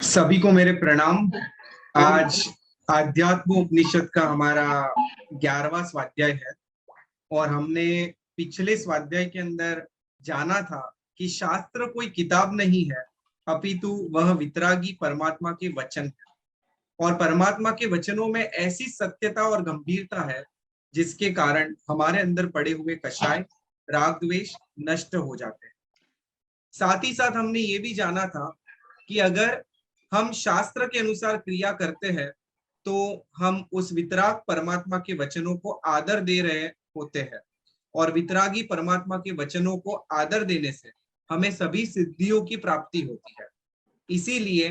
सभी को मेरे प्रणाम। आज आध्यात्म उपनिषद का हमारा 11वां स्वाध्याय है और हमने पिछले स्वाध्याय के अंदर जाना था कि शास्त्र कोई किताब नहीं है, अपितु वह वितरागी परमात्मा के वचन है। और परमात्मा के वचनों में ऐसी सत्यता और गंभीरता है जिसके कारण हमारे अंदर पड़े हुए कषाय, राग द्वेष नष्ट हो जाते हैं। साथ ही साथ हमने ये भी जाना था कि अगर हम शास्त्र के अनुसार क्रिया करते हैं तो हम उस वितराग परमात्मा के वचनों को आदर दे रहे होते हैं, और वितरागी परमात्मा के वचनों को आदर देने से हमें सभी सिद्धियों की प्राप्ति होती है। इसीलिए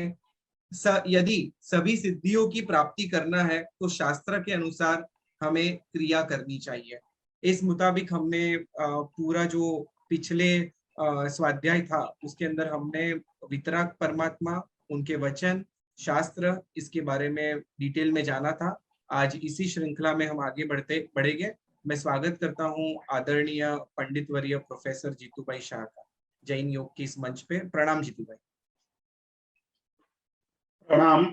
यदि सभी सिद्धियों की प्राप्ति करना है तो शास्त्र के अनुसार हमें क्रिया करनी चाहिए। इस मुताबिक हमने पूरा जो पिछले स्वाध्याय था उसके अंदर हमने वितराग परमात्मा, उनके वचन, शास्त्र, इसके बारे में डिटेल में जाना था। आज इसी श्रृंखला में हम आगे बढ़ेंगे। मैं स्वागत करता हूं आदरणीय पंडित वर्य प्रोफेसर जीतू भाई शाह का जैन योग के इस मंच पे। प्रणाम जीतू भाई। प्रणाम।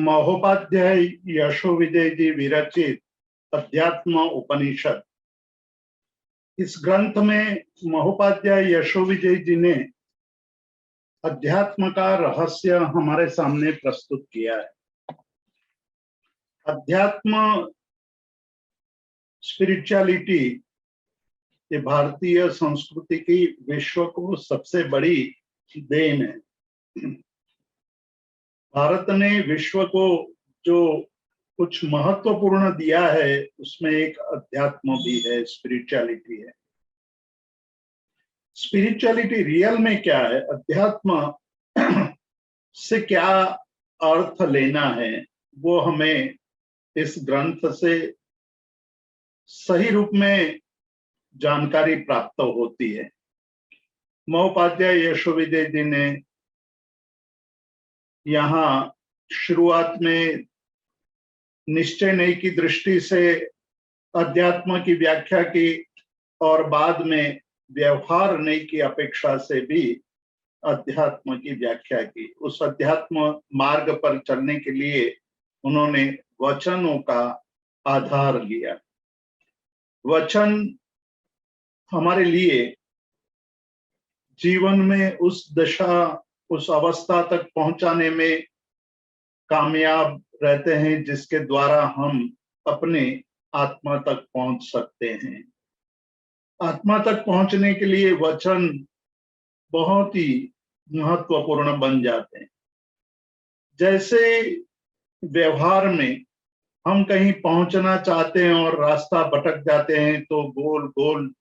महोपाध्याय यशो विजय जी विरचित अध्यात्म उपनिषद, इस ग्रंथ में महोपाध्याय यशो विजय जी ने अध्यात्म का रहस्य हमारे सामने प्रस्तुत किया है। अध्यात्म, स्पिरिचुअलिटी, ये भारतीय संस्कृति की विश्व को सबसे बड़ी देन है। भारत ने विश्व को जो कुछ महत्वपूर्ण दिया है उसमें एक अध्यात्म भी है, स्पिरिचुअलिटी है। स्पिरिचुअलिटी रियल में क्या है, अध्यात्म से क्या अर्थ लेना है, वो हमें इस ग्रंथ से सही रूप में जानकारी प्राप्त होती है। महोपाध्याय यशो विजय जी ने यहाँ शुरुआत में निश्चय नहीं की दृष्टि से अध्यात्म की व्याख्या की और बाद में व्यवहार नहीं की अपेक्षा से भी अध्यात्म की व्याख्या की। उस अध्यात्म मार्ग पर चलने के लिए उन्होंने वचनों का आधार लिया। वचन हमारे लिए जीवन में उस दशा, उस अवस्था तक पहुंचाने में कामयाब रहते हैं जिसके द्वारा हम अपने आत्मा तक पहुंच सकते हैं। आत्मा तक पहुंचने के लिए वचन बहुत ही महत्वपूर्ण बन जाते हैं। जैसे व्यवहार में हम कहीं पहुंचना चाहते हैं और रास्ता भटक जाते हैं तो गोल गोल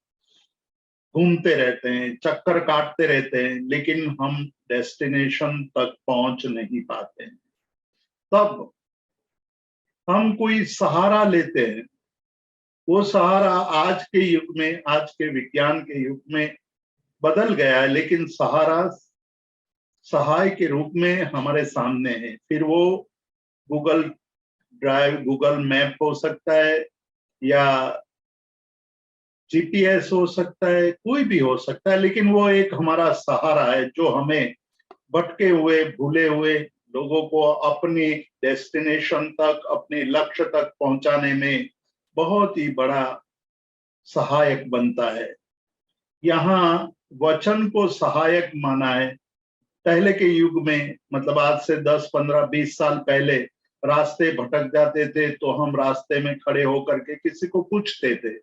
घूमते रहते हैं, चक्कर काटते रहते हैं, लेकिन हम डेस्टिनेशन तक पहुंच नहीं पाते हैं। तब हम कोई सहारा लेते हैं। वो सहारा आज के युग में, आज के विज्ञान के युग में बदल गया है, लेकिन सहारा सहाय के रूप में हमारे सामने है। फिर वो गूगल ड्राइव, गूगल मैप हो सकता है या जीपीएस हो सकता है, कोई भी हो सकता है, लेकिन वो एक हमारा सहारा है जो हमें भटके हुए, भूले हुए लोगों को अपनी डेस्टिनेशन तक, अपने लक्ष्य तक पहुंचाने में बहुत ही बड़ा सहायक बनता है। यहाँ वचन को सहायक माना है। पहले के युग में, मतलब आज से 10, 15, 20 साल पहले रास्ते भटक जाते थे तो हम रास्ते में खड़े होकर के किसी को पूछते थे।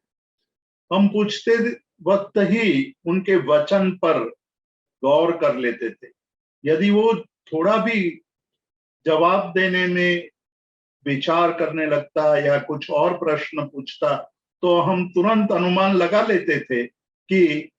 हम पूछते वक्त ही उनके वचन पर गौर कर लेते थे। यदि वो थोड़ा भी जवाब देने में विचार करने लगता या कुछ और प्रश्न पूछता तो हम तुरंत अनुमान लगा लेते थे कि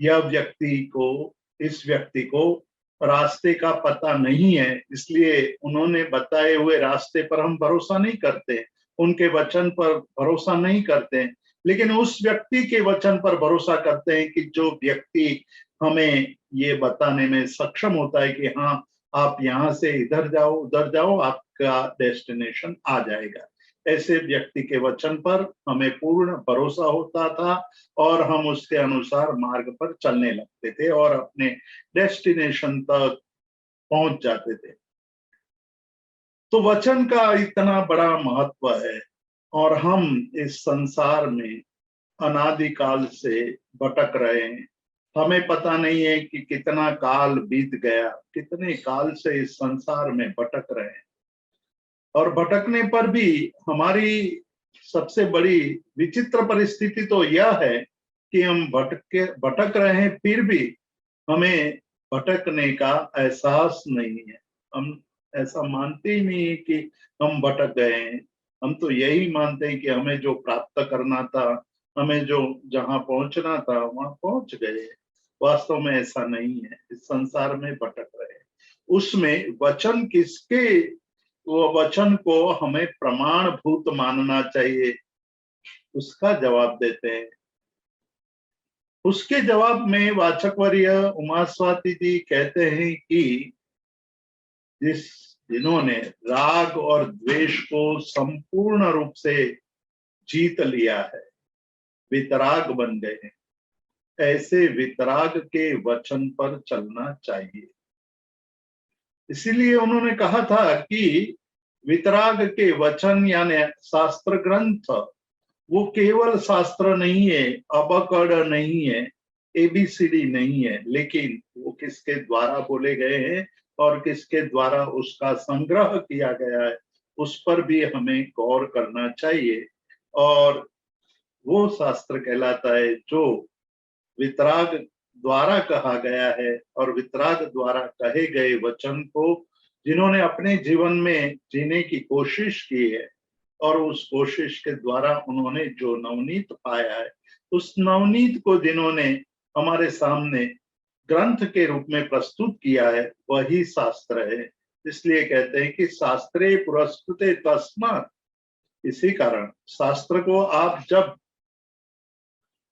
यह व्यक्ति को, इस व्यक्ति को रास्ते का पता नहीं है, इसलिए उन्होंने बताए हुए रास्ते पर हम भरोसा नहीं करते, उनके वचन पर भरोसा नहीं करते, लेकिन उस व्यक्ति के वचन पर भरोसा करते हैं कि जो व्यक्ति हमें ये बताने में सक्षम होता है कि हाँ, आप यहाँ से इधर जाओ, उधर जाओ, आपका डेस्टिनेशन आ जाएगा। ऐसे व्यक्ति के वचन पर हमें पूर्ण भरोसा होता था और हम उसके अनुसार मार्ग पर चलने लगते थे और अपने डेस्टिनेशन तक पहुंच जाते थे। तो वचन का इतना बड़ा महत्व है और हम इस संसार में अनादिकाल से भटक रहे हैं। हमें पता नहीं है कि कितना काल बीत गया, कितने काल से इस संसार में भटक रहे हैं। और भटकने पर भी हमारी सबसे बड़ी विचित्र परिस्थिति तो यह है कि हम भटक रहे हैं, फिर भी हमें भटकने का एहसास नहीं है। हम ऐसा मानते ही नहीं है कि हम भटक गए हैं। हम तो यही मानते हैं कि हमें जो प्राप्त करना था, हमें जो जहां पहुंचना था वहां पहुंच गए। वास्तव में ऐसा नहीं है, इस संसार में भटक रहे हैं। उसमें वचन किसके, वो वचन को हमें प्रमाणभूत मानना चाहिए, उसका जवाब देते हैं। उसके जवाब में वाचकवर्य उमा स्वाति जी कहते हैं कि जिन्होंने राग और द्वेष को संपूर्ण रूप से जीत लिया है, वितराग बन गए हैं, ऐसे वितराग के वचन पर चलना चाहिए। इसीलिए उन्होंने कहा था कि वितराग के वचन यानी शास्त्र ग्रंथ वो केवल शास्त्र नहीं है, अबकड़ नहीं है, एबीसीडी नहीं है, लेकिन वो किसके द्वारा बोले गए हैं और किसके द्वारा उसका संग्रह किया गया है, उस पर भी हमें गौर करना चाहिए। और वो शास्त्र कहलाता है जो वितराग द्वारा कहा गया है और वितराग द्वारा कहे गए वचन को जिन्होंने अपने जीवन में जीने की कोशिश की है और उस कोशिश के द्वारा उन्होंने जो नवनीत पाया है, उस नवनीत को जिन्होंने हमारे सामने ग्रंथ के रूप में प्रस्तुत किया है, वही शास्त्र है। इसलिए कहते हैं कि शास्त्रे पुरस्कृते तस्मात्। इसी कारण शास्त्र को आप जब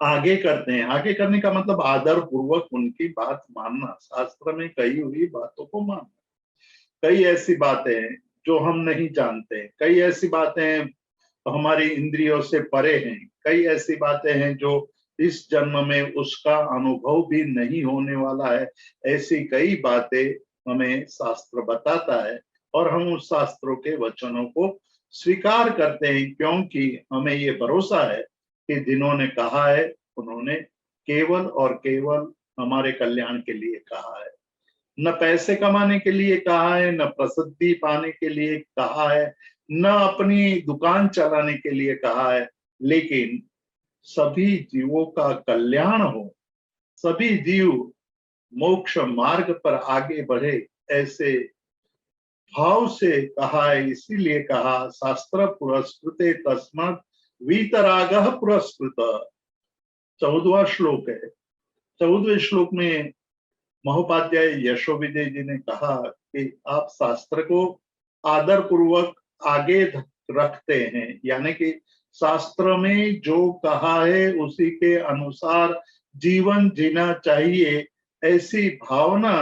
आगे करते हैं, आगे करने का मतलब आदर पूर्वक उनकी बात मानना, शास्त्र में कही हुई बातों को मानना। कई ऐसी बातें हैं जो हम नहीं जानते, कई ऐसी बातें हैं हमारी इंद्रियों से परे हैं, कई ऐसी बातें हैं जो इस जन्म में उसका अनुभव भी नहीं होने वाला है। ऐसी कई बातें हमें शास्त्र बताता है और हम उस शास्त्रों के वचनों को स्वीकार करते हैं, क्योंकि हमें ये भरोसा है कि जिन्होंने कहा है उन्होंने केवल और केवल हमारे कल्याण के लिए कहा है। न पैसे कमाने के लिए कहा है, न प्रसिद्धि पाने के लिए कहा है, न अपनी दुकान चलाने के लिए कहा है, लेकिन सभी जीवों का कल्याण हो, सभी जीव मोक्ष मार्ग पर आगे बढ़े, ऐसे भाव से कहा है। इसीलिए कहा शास्त्र पुरस्कृते तस्मात् वीतरागः पुरस्कृत। 14वां श्लोक है। 14वें श्लोक में महोपाध्याय यशोविजय जी ने कहा कि आप शास्त्र को आदर पूर्वक आगे रखते हैं, यानी कि शास्त्र में जो कहा है उसी के अनुसार जीवन जीना चाहिए, ऐसी भावना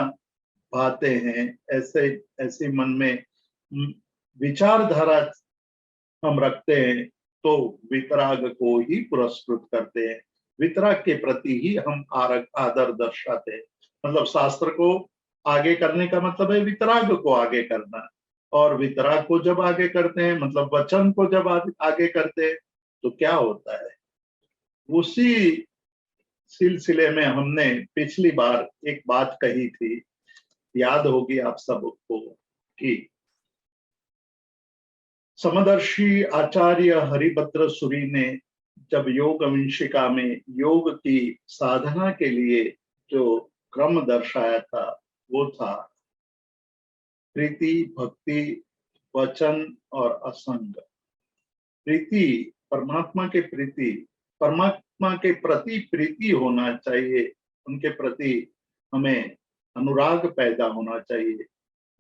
पाते हैं, ऐसे ऐसे मन में विचारधारा हम रखते हैं, तो वितराग को ही पुरस्कृत करते हैं। वितराग के प्रति ही हम आदर दर्शाते हैं। मतलब शास्त्र को आगे करने का मतलब है वितराग को आगे करना, और वितराग को जब आगे करते हैं मतलब वचन को जब आगे करते हैं तो क्या होता है। उसी सिलसिले में हमने पिछली बार एक बात कही थी, याद होगी आप सबको, कि समदर्शी आचार्य हरिभद्र सूरी ने जब योग वंशिका में योग की साधना के लिए जो क्रम दर्शाया था, वो था प्रीति, भक्ति, वचन और असंग। प्रीति, परमात्मा के प्रति, परमात्मा के प्रति प्रीति होना चाहिए, उनके प्रति हमें अनुराग पैदा होना चाहिए।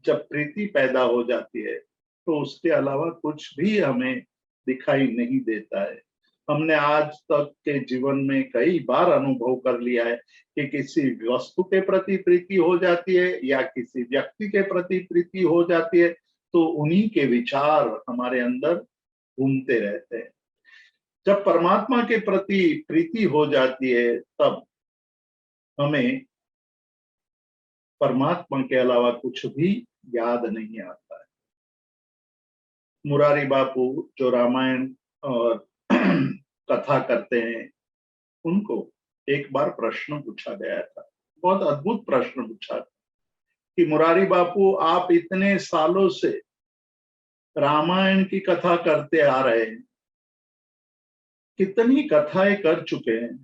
जब प्रीति पैदा हो जाती है तो उसके अलावा कुछ भी हमें दिखाई नहीं देता है। हमने आज तक के जीवन में कई बार अनुभव कर लिया है कि किसी वस्तु के प्रति प्रीति हो जाती है या किसी व्यक्ति के प्रति प्रीति हो जाती है, तो उन्हीं के विचार हमारे अंदर घूमते रहते हैं। जब परमात्मा के प्रति प्रीति हो जाती है तब हमें परमात्मा के अलावा कुछ भी याद नहीं आता है। मुरारी बापू जो रामायण और कथा करते हैं, उनको एक बार प्रश्न पूछा गया था, बहुत अद्भुत प्रश्न पूछा था कि मुरारी बापू, आप इतने सालों से रामायण की कथा करते आ रहे हैं, कितनी कथाएं कर चुके हैं,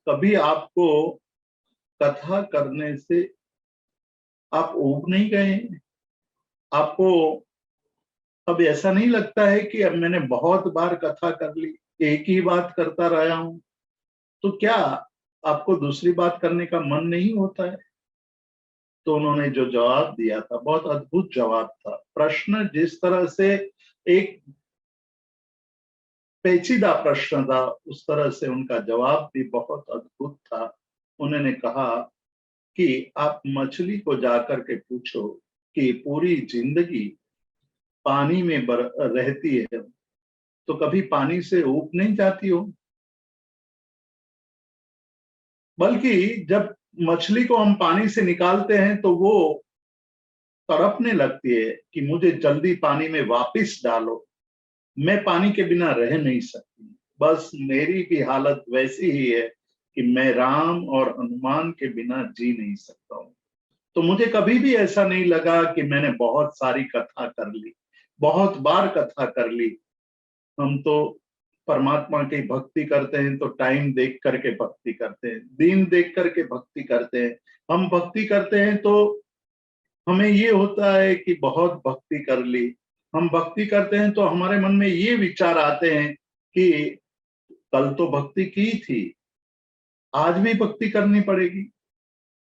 कभी आपको कथा करने से आप ऊब नहीं गए? आपको अब ऐसा नहीं लगता है कि अब मैंने बहुत बार कथा कर ली, एक ही बात करता रहा हूं, तो क्या आपको दूसरी बात करने का मन नहीं होता है? तो उन्होंने जो जवाब दिया था, बहुत अद्भुत जवाब था। प्रश्न जिस तरह से एक पेचीदा प्रश्न था, उस तरह से उनका जवाब भी बहुत अद्भुत था। उन्होंने कहा कि आप मछली को जाकर के पूछो कि पूरी जिंदगी पानी में रहती है तो कभी पानी से ऊब नहीं जाती हो? बल्कि जब मछली को हम पानी से निकालते हैं तो वो तड़पने लगती है कि मुझे जल्दी पानी में वापस डालो, मैं पानी के बिना रह नहीं सकती। बस मेरी भी हालत वैसी ही है कि मैं राम और हनुमान के बिना जी नहीं सकता हूँ। तो मुझे कभी भी ऐसा नहीं लगा कि मैंने बहुत सारी कथा कर ली, बहुत बार कथा कर ली। हम तो परमात्मा की भक्ति करते हैं तो टाइम देख करके भक्ति करते हैं, दिन देख करके भक्ति करते हैं। हम भक्ति करते हैं तो हमें ये होता है कि बहुत भक्ति कर ली। हम भक्ति करते हैं तो हमारे मन में ये विचार आते हैं कि कल तो भक्ति की थी, आज भी भक्ति करनी पड़ेगी।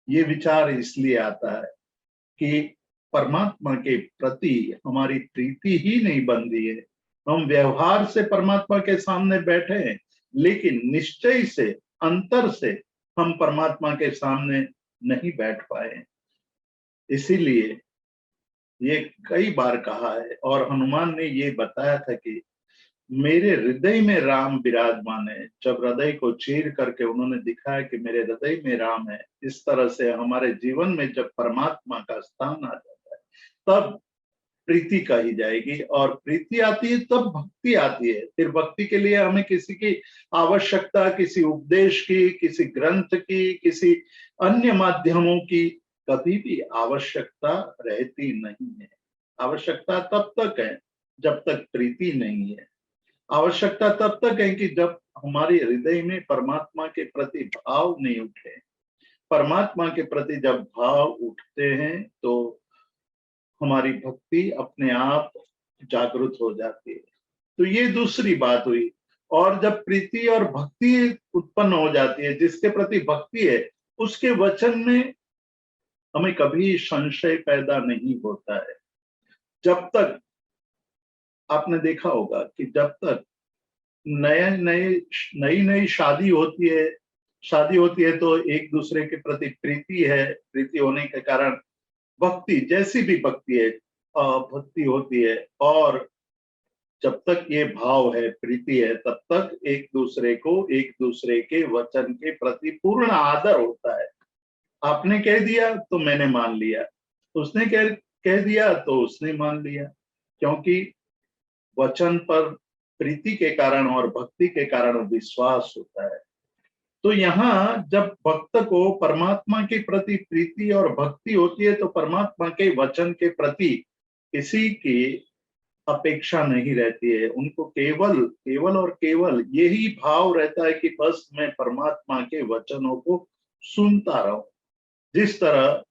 ये विचार इसलिए आता है कि परमात्मा के प्रति हमारी प्रीति ही नहीं बन रही है। हम व्यवहार से परमात्मा के सामने बैठे हैं, लेकिन निश्चय से, अंतर से हम परमात्मा के सामने नहीं बैठ पाए। इसीलिए ये कई बार कहा है और हनुमान ने ये बताया था कि मेरे हृदय में राम विराजमान है। जब हृदय को चीर करके उन्होंने दिखाया कि मेरे हृदय में राम है, इस तरह से हमारे जीवन में जब परमात्मा का स्थान आ जाता है तब प्रीति कही जाएगी, और प्रीति आती है तब भक्ति आती है। फिर भक्ति के लिए हमें किसी की आवश्यकता, किसी उपदेश की, किसी ग्रंथ की, किसी अन्य माध्यमों की कभी भी आवश्यकता रहती नहीं है। आवश्यकता तब तक है जब तक प्रीति नहीं है। आवश्यकता तब तक है कि जब हमारे हृदय में परमात्मा के प्रति भाव नहीं उठे। परमात्मा के प्रति जब भाव उठते हैं तो हमारी भक्ति अपने आप जागृत हो जाती है। तो ये दूसरी बात हुई। और जब प्रीति और भक्ति उत्पन्न हो जाती है, जिसके प्रति भक्ति है उसके वचन में हमें कभी संशय पैदा नहीं होता है। जब तक आपने देखा होगा कि जब तक नई नई शादी होती है तो एक दूसरे के प्रति प्रीति है, प्रीति होने के कारण भक्ति, जैसी भी भक्ति है, भक्ति होती है। और जब तक ये भाव है, प्रीति है, तब तक एक दूसरे को, एक दूसरे के वचन के प्रति पूर्ण आदर होता है। आपने कह दिया तो मैंने मान लिया, उसने कह दिया तो उसने मान लिया, क्योंकि वचन पर प्रीति के कारण और भक्ति के कारण विश्वास होता है। तो यहाँ जब भक्त को परमात्मा के प्रति प्रीति और भक्ति होती है तो परमात्मा के वचन के प्रति किसी की अपेक्षा नहीं रहती है। उनको केवल और केवल यही भाव रहता है कि बस मैं परमात्मा के वचनों को सुनता रहूं। जिस तरह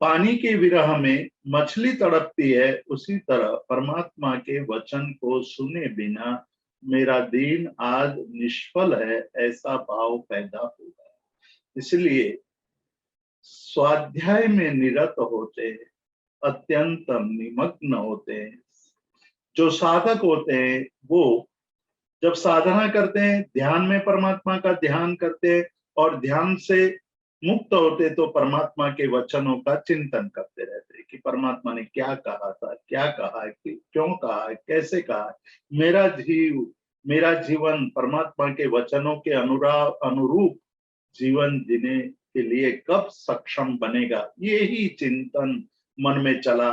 पानी के विरह में मछली तड़पती है, उसी तरह परमात्मा के वचन को सुने बिना मेरा दिन आज निष्फल है, ऐसा भाव पैदा होगा। इसलिए स्वाध्याय में निरत होते हैं, अत्यंत निमग्न होते हैं। जो साधक होते हैं वो जब साधना करते हैं, ध्यान में परमात्मा का ध्यान करते हैं और ध्यान से मुक्त होते तो परमात्मा के वचनों का चिंतन करते रहते कि परमात्मा ने क्या कहा था, क्या कहा है, क्यों कहा है, कैसे कहा है। मेरा जीवन परमात्मा के वचनों के अनुरूप जीवन जीने के लिए कब सक्षम बनेगा, ये ही चिंतन मन में चला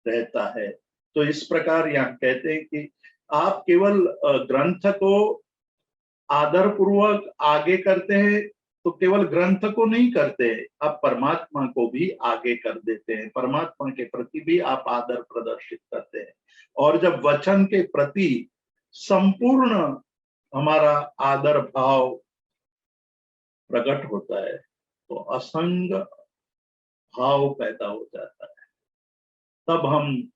रहता है। तो इस प्रकार यहाँ कहते हैं कि आप केवल ग्रंथ को आदर पूर्वक आगे करते हैं, तो केवल ग्रंथ को नहीं करते, आप परमात्मा को भी आगे कर देते हैं, परमात्मा के प्रति भी आप आदर प्रदर्शित करते हैं। और जब वचन के प्रति संपूर्ण हमारा आदर भाव प्रकट होता है तो असंग भाव पैदा हो जाता है। तब हम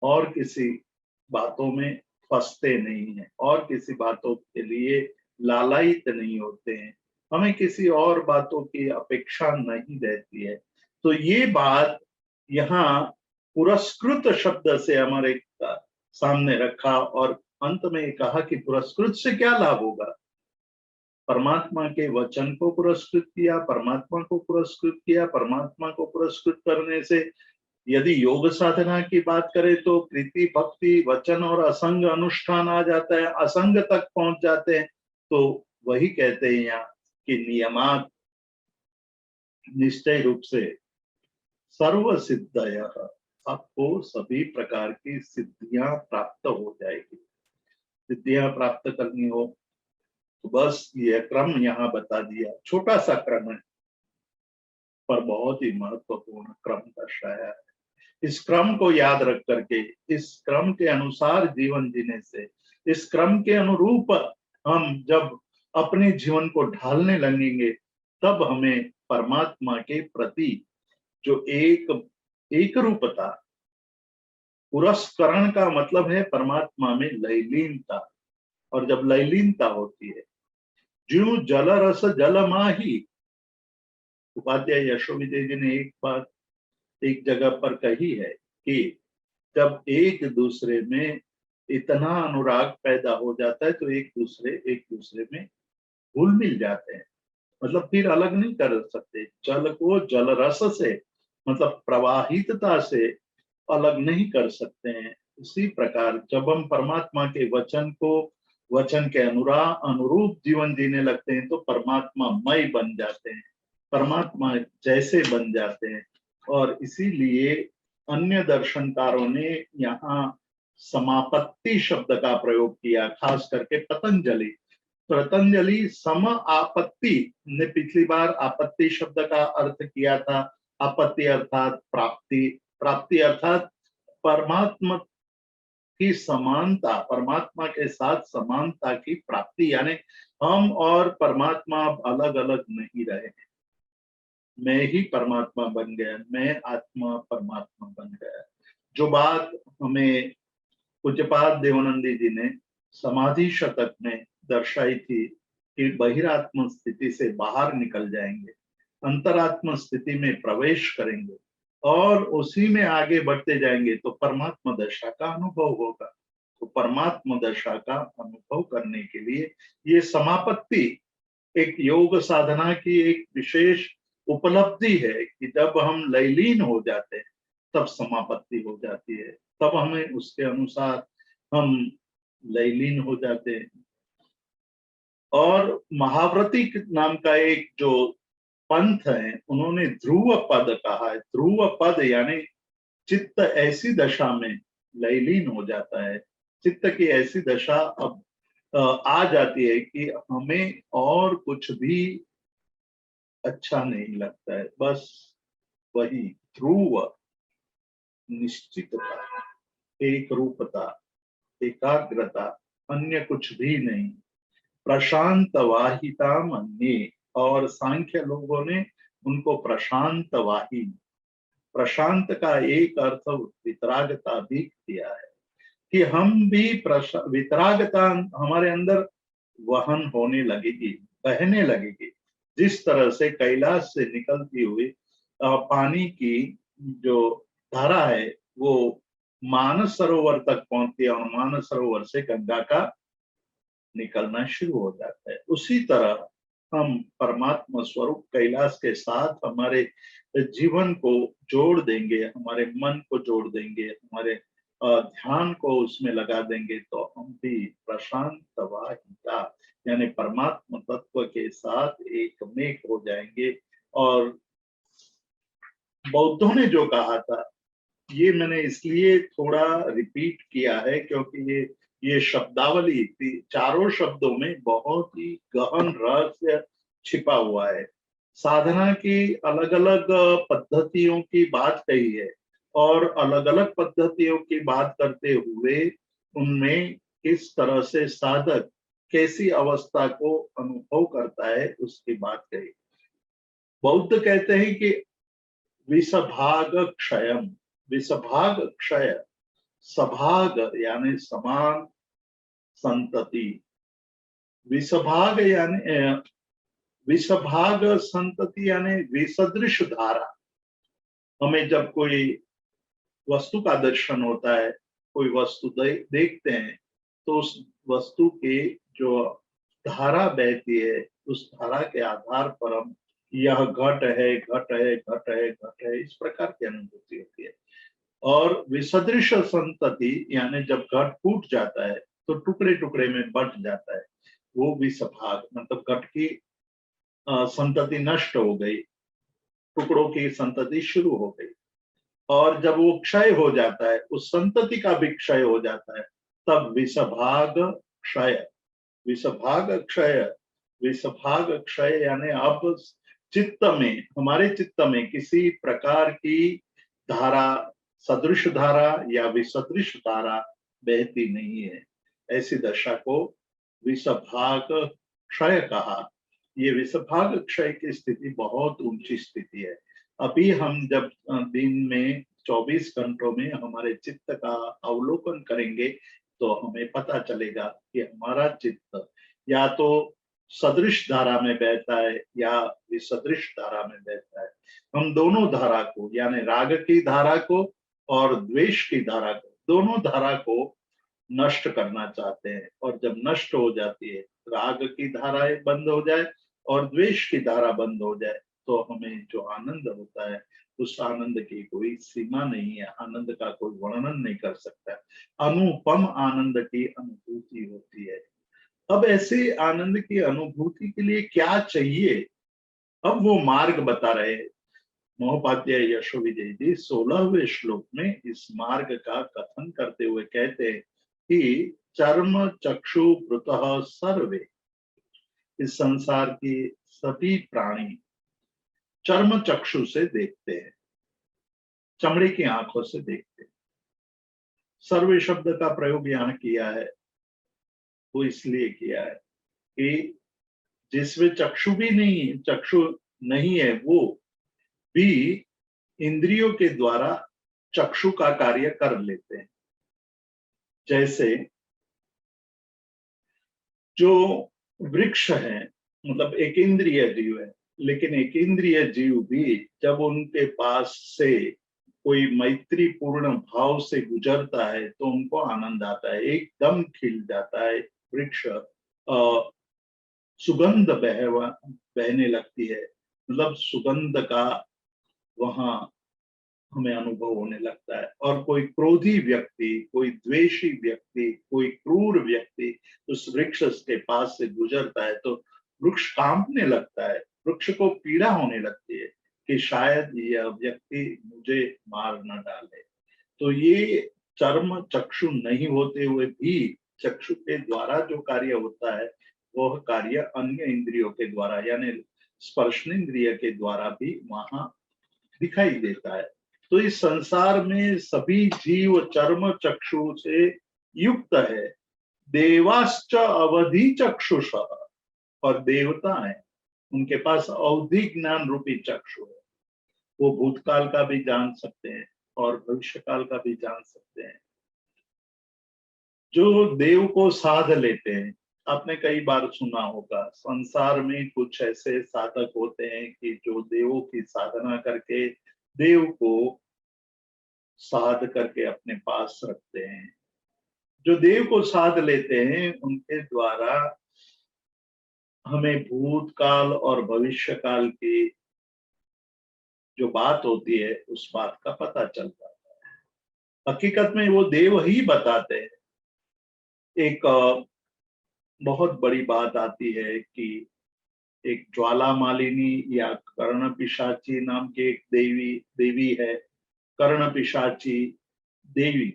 और किसी बातों में फंसते नहीं हैं और किसी बातों के लिए लालायित नहीं होते हैं, हमें किसी और बातों की अपेक्षा नहीं रहती है। तो ये बात यहाँ पुरस्कृत शब्द से हमारे सामने रखा और अंत में कहा कि पुरस्कृत से क्या लाभ होगा। परमात्मा के वचन को पुरस्कृत किया, परमात्मा को पुरस्कृत किया। परमात्मा को पुरस्कृत करने से यदि योग साधना की बात करें तो प्रीति भक्ति वचन और असंग अनुष्ठान आ जाता है, असंग तक पहुंच जाते हैं। तो वही कहते हैं यहाँ कि नियमात निश्चय रूप से सर्व सिद्धय, आपको सभी प्रकार की सिद्धियां प्राप्त हो जाएगी। सिद्धियां प्राप्त करनी हो तो बस ये क्रम यहाँ बता दिया, छोटा सा क्रम है पर बहुत ही महत्वपूर्ण क्रम दर्शाया है। इस क्रम को याद रख करके, इस क्रम के अनुसार जीवन जीने से, इस क्रम के अनुरूप हम जब अपने जीवन को ढालने लगेंगे तब हमें परमात्मा के प्रति जो एक रूपता, पुरस्करण का मतलब है परमात्मा में लयलीनता, और जब लयलीनता होती है, ज्यों जल रस जल माही, उपाध्याय यशोविजय जी ने एक बात एक जगह पर कही है कि जब एक दूसरे में इतना अनुराग पैदा हो जाता है तो एक दूसरे में घुल मिल जाते हैं, मतलब फिर अलग नहीं कर सकते। जल को जल रस से, मतलब प्रवाहितता से अलग नहीं कर सकते हैं। इसी प्रकार जब हम परमात्मा के वचन को वचन के अनुरूप जीवन जीने लगते हैं तो परमात्मा मय बन जाते हैं, परमात्मा जैसे बन जाते हैं। और इसीलिए अन्य दर्शनकारों ने यहाँ समापत्ति शब्द का प्रयोग किया, खास करके पतंजलि सम आपत्ति ने पिछली बार आपत्ति शब्द का अर्थ किया था। आपत्ति अर्थात प्राप्ति, प्राप्ति अर्थात परमात्मा की समानता, परमात्मा के साथ समानता की प्राप्ति, यानी हम और परमात्मा अलग अलग नहीं रहे, मैं ही परमात्मा बन गया, मैं आत्मा परमात्मा बन गया। जो बात हमें पूज्यपाद देवानंदी जी ने समाधि शतक में दर्शाई थी कि बहिरात्म स्थिति से बाहर निकल जाएंगे, अंतरात्म स्थिति में प्रवेश करेंगे और उसी में आगे बढ़ते जाएंगे तो परमात्मा दशा का अनुभव होगा। तो परमात्मा दशा का अनुभव करने के लिए ये समापत्ति एक योग साधना की एक विशेष उपलब्धि है कि जब हम लयलीन हो जाते हैं तब समापत्ति हो जाती है, तब हमें उसके अनुसार हम लयलीन हो जाते हैं। और महाव्रती नाम का एक जो पंथ है उन्होंने ध्रुव पद कहा है। ध्रुव पद यानी चित्त ऐसी दशा में लयलीन हो जाता है, चित्त की ऐसी दशा अब आ जाती है कि हमें और कुछ भी अच्छा नहीं लगता है, बस वही ध्रुव, निश्चितता, एक रूपता, एकाग्रता, अन्य कुछ भी नहीं। प्रशांत वाहिता मन्ये, और सांख्य लोगों ने उनको प्रशांत वाही, प्रशांत का एक अर्थ वितरागता भी किया है कि हम भी वितरागता हमारे अंदर वहन होने लगेगी, बहने लगेगी। जिस तरह से कैलाश से निकलती हुई पानी की जो धारा है वो मानस सरोवर तक पहुंचती है और मानस सरोवर से गंगा का निकलना शुरू हो जाता है, उसी तरह हम परमात्मा स्वरूप कैलाश के साथ हमारे जीवन को जोड़ देंगे, हमारे मन को जोड़ देंगे, हमारे ध्यान को उसमें लगा देंगे, तो हम भी प्रशांत वाहिता यानी परमात्मा तत्व के साथ एक मेक हो जाएंगे। और बौद्धों ने जो कहा था, ये मैंने इसलिए थोड़ा रिपीट किया है क्योंकि ये शब्दावली चारों शब्दों में बहुत ही गहन रहस्य छिपा हुआ है। साधना की अलग अलग पद्धतियों की बात कही है, और अलग अलग पद्धतियों की बात करते हुए उनमें किस तरह से साधक कैसी अवस्था को अनुभव करता है उसकी बात कही। बौद्ध कहते हैं कि विसभाग क्षयम, विसभाग क्षय, सभाग यानी समान संतति, विसभाग यानी विसभाग संतति यानी विसदृश धारा। हमें जब कोई वस्तु का दर्शन होता है, कोई वस्तु देखते हैं, तो उस वस्तु की जो धारा बहती है, उस धारा के आधार पर हम यह घट है, घट है, घट है, घट है, इस प्रकार की अनुभूति होती है। और विसदृश संतति यानी जब घट टूट जाता है तो टुकड़े टुकड़े में बंट जाता है, वो विसभाग, मतलब घट की संतति नष्ट हो गई, टुकड़ों की संतति शुरू हो गई। और जब वो क्षय हो जाता है, उस संतति का भी क्षय हो जाता है, तब विसभाग क्षय, विसभाग क्षय, विसभाग क्षय यानी अब चित्त में, हमारे चित्त में किसी प्रकार की धारा, सदृश धारा या विसदृश धारा बहती नहीं है। ऐसी दशा को विसभाग क्षय कहा। ये विसभाग क्षय की स्थिति बहुत ऊंची स्थिति है। अभी हम जब दिन में 24 घंटों में हमारे चित्त का अवलोकन करेंगे तो हमें पता चलेगा कि हमारा चित्त या तो सदृश धारा में बहता है या विसदृश धारा में बहता है। हम दोनों धारा को, यानी राग की धारा को और द्वेष की धारा को, दोनों धारा को नष्ट करना चाहते हैं। और जब नष्ट हो जाती है, राग की धाराएं बंद हो जाए और द्वेष की धारा बंद हो जाए, तो हमें जो आनंद होता है, उस आनंद की कोई सीमा नहीं है, आनंद का कोई वर्णन नहीं कर सकता, अनुपम आनंद की अनुभूति होती है। अब ऐसे आनंद की अनुभूति के लिए क्या चाहिए, अब वो मार्ग बता रहे हैं महोपाध्याय यशोविजय जी 16वें श्लोक में। इस मार्ग का कथन करते हुए कहते हैं कि चर्म चक्षु भृतः सर्वे, इस संसार की सभी प्राणी चर्म चक्षु से देखते हैं, चमड़े की आंखों से देखते हैं। सर्वे शब्द का प्रयोग यहाँ किया है, वो इसलिए किया है कि जिसमें चक्षु भी नहीं, चक्षु नहीं है, वो भी इंद्रियों के द्वारा चक्षु का कार्य कर लेते हैं। जैसे जो वृक्ष है, मतलब एक इंद्रिय जीव है, लेकिन एक इंद्रिय जीव भी जब उनके पास से कोई मैत्री पूर्ण भाव से गुजरता है तो उनको आनंद आता है, एकदम खिल जाता है वृक्ष, सुगंध बहने लगती है, मतलब सुगंध का वहां हमें अनुभव होने लगता है। और कोई क्रोधी व्यक्ति, कोई द्वेषी व्यक्ति, कोई क्रूर व्यक्ति उस वृक्ष के पास से गुजरता है तो वृक्ष कांपने लगता है, वृक्ष को पीड़ा होने लगती है कि शायद यह व्यक्ति मुझे मार न डाले। तो ये चर्म चक्षु नहीं होते हुए भी चक्षु के द्वारा जो कार्य होता है, वह कार्य अन्य इंद्रियों के द्वारा यानी स्पर्शनेन्द्रिय के द्वारा भी वहां दिखाई देता है। तो इस संसार में सभी जीव चर्म चक्षु से युक्त है। देवाश्च अवधि चक्षुष, और देवता है, उनके पास अवधि ज्ञान रूपी चक्षु है। वो भूतकाल का भी जान सकते हैं और भविष्य काल का भी जान सकते हैं। जो देव को साध लेते हैं, आपने कई बार सुना होगा संसार में कुछ ऐसे साधक होते हैं कि जो देवों की साधना करके देव को साध करके अपने पास रखते हैं। जो देव को साध लेते हैं उनके द्वारा हमें भूतकाल और भविष्य काल की जो बात होती है उस बात का पता चलता है। हकीकत में वो देव ही बताते हैं। एक बहुत बड़ी बात आती है कि एक ज्वाला मालिनी या कर्ण पिशाची नाम की एक देवी है। कर्ण पिशाची देवी,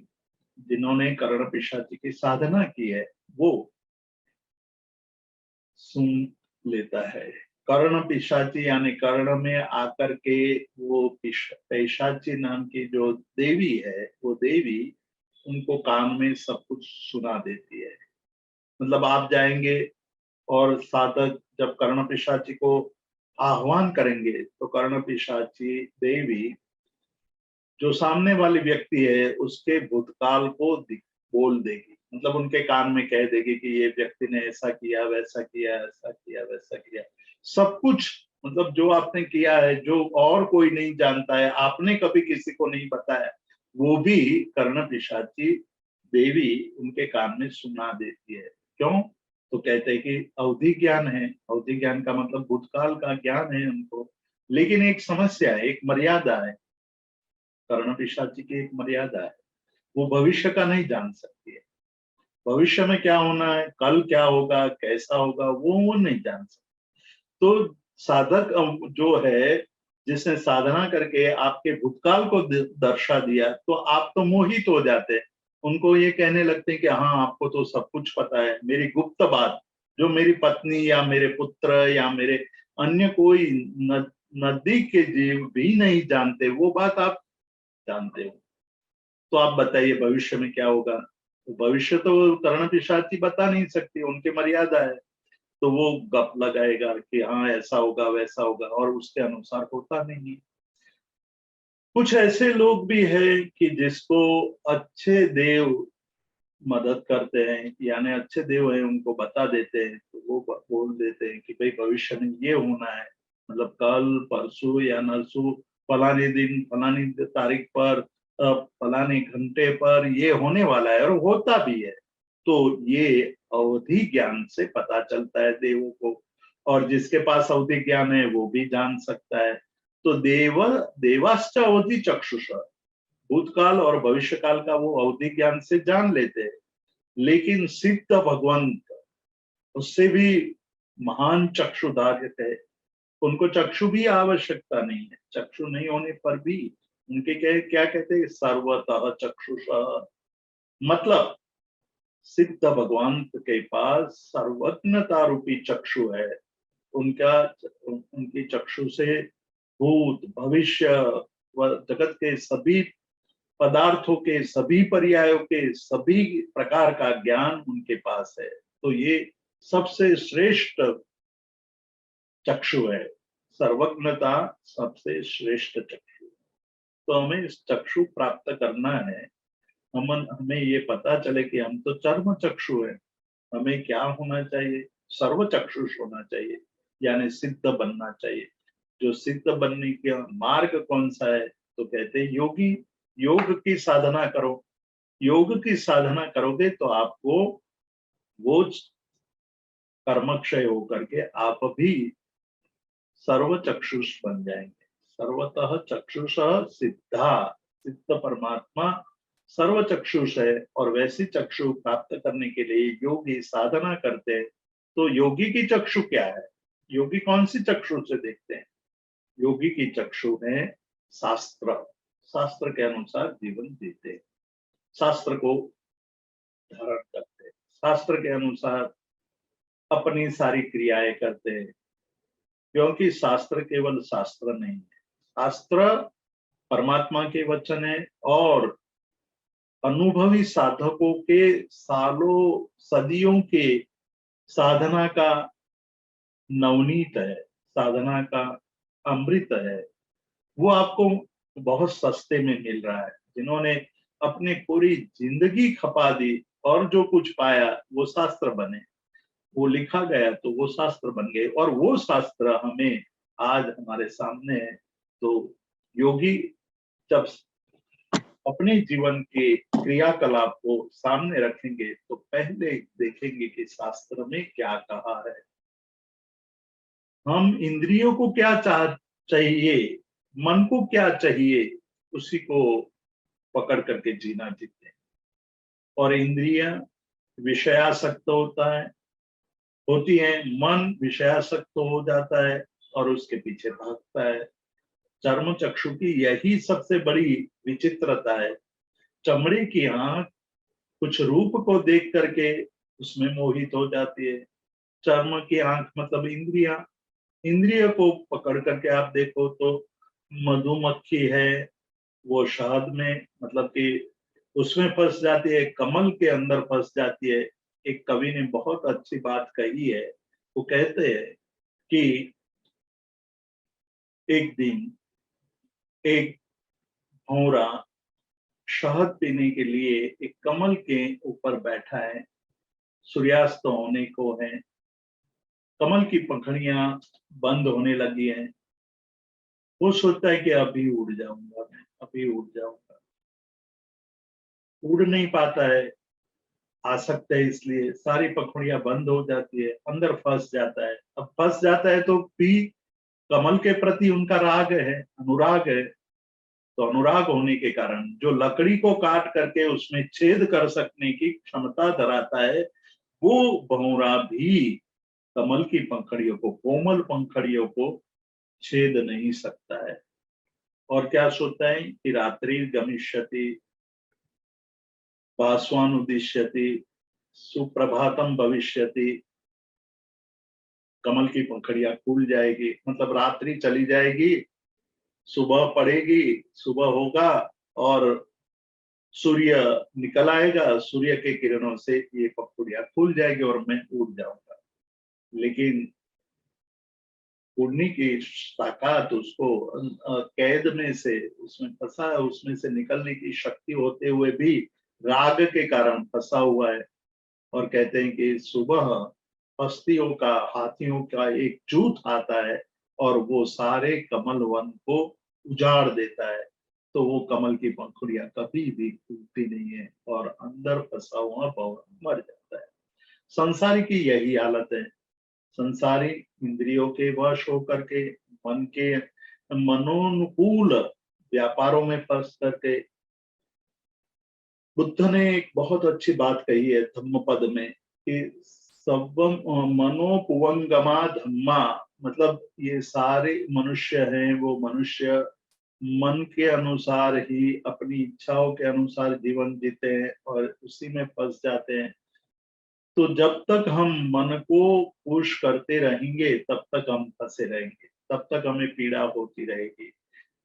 जिन्होंने कर्ण पिशाची की साधना की है, वो सुन लेता है। कर्ण पिशाची यानी कर्ण में आकर के वो पिशाची नाम की जो देवी है, वो देवी उनको कान में सब कुछ सुना देती है। मतलब आप जाएंगे और साधक जब कर्ण पिशाची को आह्वान करेंगे तो कर्ण पिशाची देवी जो सामने वाली व्यक्ति है उसके भूतकाल को बोल देगी। मतलब उनके कान में कह देगी कि ये व्यक्ति ने ऐसा किया, वैसा किया, ऐसा किया, वैसा किया, सब कुछ। मतलब जो आपने किया है, जो और कोई नहीं जानता है, आपने कभी किसी को नहीं बताया, वो भी कर्ण पिशाची देवी उनके कान में सुना देती है। क्यों? तो कहते हैं कि अवधि ज्ञान है। अवधि ज्ञान का मतलब भूतकाल का ज्ञान है उनको। लेकिन एक समस्या है, एक मर्यादा है। कर्ण पिशाची की एक मर्यादा है, वो भविष्य का नहीं जान सकती है। भविष्य में क्या होना है, कल क्या होगा, कैसा होगा, वो नहीं जान सकती। तो साधक जो है, जिसने साधना करके आपके भूतकाल को दर्शा दिया, तो आप तो मोहित हो जाते हैं। उनको ये कहने लगते हैं कि हाँ, आपको तो सब कुछ पता है। मेरी गुप्त बात जो मेरी पत्नी या मेरे पुत्र या मेरे अन्य कोई नजदीक के जीव भी नहीं जानते, वो बात आप जानते हो। तो आप बताइए भविष्य में क्या होगा? तो भविष्य तो कर्ण पिशाची बता नहीं सकती, उनकी मर्यादा है। तो वो गप लगाएगा कि हाँ ऐसा होगा, वैसा होगा, और उसके अनुसार होता नहीं है। कुछ ऐसे लोग भी हैं कि जिसको अच्छे देव मदद करते हैं, यानी अच्छे देव हैं, उनको बता देते हैं, तो वो बोल देते हैं कि भाई भविष्य में ये होना है। मतलब कल, परसों या नरसों, फलाने दिन, फलानी तारीख पर, फलाने घंटे पर ये होने वाला है, और होता भी है। तो ये अवधि ज्ञान से पता चलता है देवों को। और जिसके पास अवधि ज्ञान है वो भी जान सकता है। तो देवाश्च अवधि चक्षुष, भूतकाल और भविष्य काल का वो अवधि ज्ञान से जान लेते हैं। लेकिन सिद्ध भगवंत उससे भी महान चक्षुधारक है, उनको चक्षु भी आवश्यकता नहीं है। चक्षु नहीं होने पर भी उनके क्या कहते हैं, सर्वतः चक्षुष। मतलब सिद्ध भगवंत के पास सर्वज्ञता रूपी चक्षु है। उनका उनकी चक्षु से भूत, भविष्य व जगत के सभी पदार्थों के, सभी पर्यायों के, सभी प्रकार का ज्ञान उनके पास है। तो ये सबसे श्रेष्ठ चक्षु है। सर्वज्ञता सबसे श्रेष्ठ चक्षु। तो हमें इस चक्षु प्राप्त करना है। हमें ये पता चले कि हम तो चर्म चक्षु है। हमें क्या होना चाहिए? सर्व चक्षुष होना चाहिए, यानी सिद्ध बनना चाहिए। जो सिद्ध बनने का मार्ग कौन सा है? तो कहते हैं योगी। योग की साधना करो। योग की साधना करोगे तो आपको वो कर्मक्षय होकर के आप भी सर्व चक्षुष बन जाएंगे। सर्वतः चक्षुष सिद्धा, सिद्ध परमात्मा सर्व चक्षुष है। और वैसी चक्षु प्राप्त करने के लिए योगी साधना करते हैं। तो योगी की चक्षु क्या है? योगी कौन सी चक्षु से देखते हैं? योगी की चक्षु है शास्त्र। शास्त्र के अनुसार जीवन जीते हैं, शास्त्र को धारण करते हैं, शास्त्र के अनुसार अपनी सारी क्रियाएं करते हैं। क्योंकि शास्त्र केवल शास्त्र नहीं है, शास्त्र परमात्मा के वचन है। और अनुभवी साधकों के सालों सदियों के साधना का नवनीत है, साधना का अमृत है। वो आपको बहुत सस्ते में मिल रहा है। जिन्होंने अपनी पूरी जिंदगी खपा दी और जो कुछ पाया वो शास्त्र बने, वो लिखा गया तो वो शास्त्र बन गए। और वो शास्त्र हमें आज हमारे सामने है। तो योगी जब अपने जीवन के क्रियाकलाप को सामने रखेंगे तो पहले देखेंगे कि शास्त्र में क्या कहा है। हम इंद्रियों को क्या चाहिए, मन को क्या चाहिए, उसी को पकड़ करके जीना जीते हैं। और इंद्रियां विषयासक्त होती है, मन विषयासक्त हो जाता है और उसके पीछे भागता है। चर्म चक्षु की यही सबसे बड़ी विचित्रता है। चमड़े की आंख कुछ रूप को देख करके उसमें मोहित हो जाती है। चर्म की आंख मतलब इंद्रियां, इंद्रिय को पकड़ करके आप देखो तो मधुमक्खी है, वो शहद में मतलब कि उसमें फंस जाती है, कमल के अंदर फंस जाती है। एक कवि ने बहुत अच्छी बात कही है, वो कहते हैं कि एक दिन एक भौरा शहद पीने के लिए एक कमल के ऊपर बैठा है, सूर्यास्त होने को है, कमल की पंखुड़ियां बंद होने लगी हैं। वो सोचता है कि अभी उड़ जाऊंगा, मैं अभी उड़ जाऊंगा। उड़ नहीं पाता है, आसक्त है, इसलिए सारी पंखुड़ियां बंद हो जाती है, अंदर फंस जाता है। अब फंस जाता है तो भी कमल के प्रति उनका राग है, अनुराग है। तो अनुराग होने के कारण जो लकड़ी को काट करके उसमें छेद कर सकने की क्षमता धराता है, वो भौरा भी कमल की पंखड़ियों को, कोमल पंखड़ियों को छेद नहीं सकता है। और क्या सोचता है कि रात्रि गमिष्यति भास्वानुदिश्यति सुप्रभातम भविष्यति, कमल की पंखड़ियां खुल जाएगी, मतलब रात्रि चली जाएगी, सुबह पड़ेगी, सुबह होगा और सूर्य निकल आएगा, सूर्य के किरणों से ये पंखुड़ियां खुल जाएगी और मैं उड़ जाऊंगा। लेकिन उड़ने की ताकत उसको कैद में से, उसमें फंसा है, उसमें से निकलने की शक्ति होते हुए भी राग के कारण फंसा हुआ है। और कहते हैं कि सुबह हस्तियों का, हाथियों का एक जूथ आता है और वो सारे कमल वन को उजाड़ देता है। तो वो कमल की पंखुड़ियां कभी भी खुलती नहीं है और अंदर फंसा हुआ भौरा मर जाता है। संसारी की यही हालत है। संसारी इंद्रियों के वश होकर के, मन के मनोनुकूल व्यापारों में फंस करके, बुद्ध ने एक बहुत अच्छी बात कही है धम्मपद में कि सर्वम मनोपुवंगमा धम्मा, मतलब ये सारे मनुष्य हैं, वो मनुष्य मन के अनुसार ही अपनी इच्छाओं के अनुसार जीवन जीते हैं और उसी में फंस जाते हैं। तो जब तक हम मन को पुश करते रहेंगे तब तक हम फंसे रहेंगे, तब तक हमें पीड़ा होती रहेगी।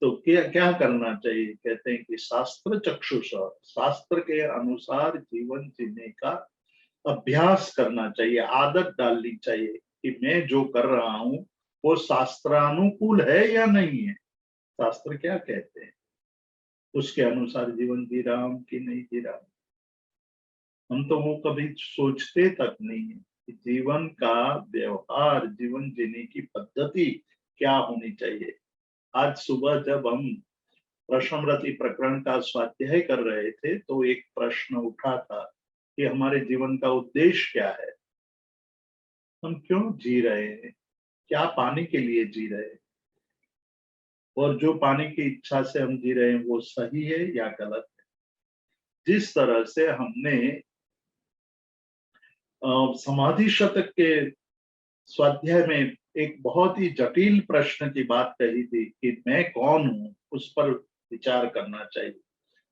तो क्या क्या करना चाहिए? कहते हैं कि शास्त्र चक्षुष, शास्त्र के अनुसार जीवन जीने का अभ्यास करना चाहिए, आदत डालनी चाहिए कि मैं जो कर रहा हूं वो शास्त्रानुकूल है या नहीं है, शास्त्र क्या कहते हैं, उसके अनुसार जीवन जी रहा हूं कि नहीं जी रहा हूं। हम तो वो कभी सोचते तक नहीं है कि जीवन का व्यवहार, जीवन जीने की पद्धति क्या होनी चाहिए। आज सुबह जब हम प्रश्नमृति प्रकरण का स्वाध्याय कर रहे थे तो एक प्रश्न उठा था कि हमारे जीवन का उद्देश्य क्या है, हम क्यों जी रहे हैं, क्या पाने के लिए जी रहे हैं, और जो पाने की इच्छा से हम जी रहे हैं वो सही है या गलत है। जिस तरह से हमने समाधि शतक के स्वाध्याय में एक बहुत ही जटिल प्रश्न की बात कही थी कि मैं कौन हूं, उस पर विचार करना चाहिए।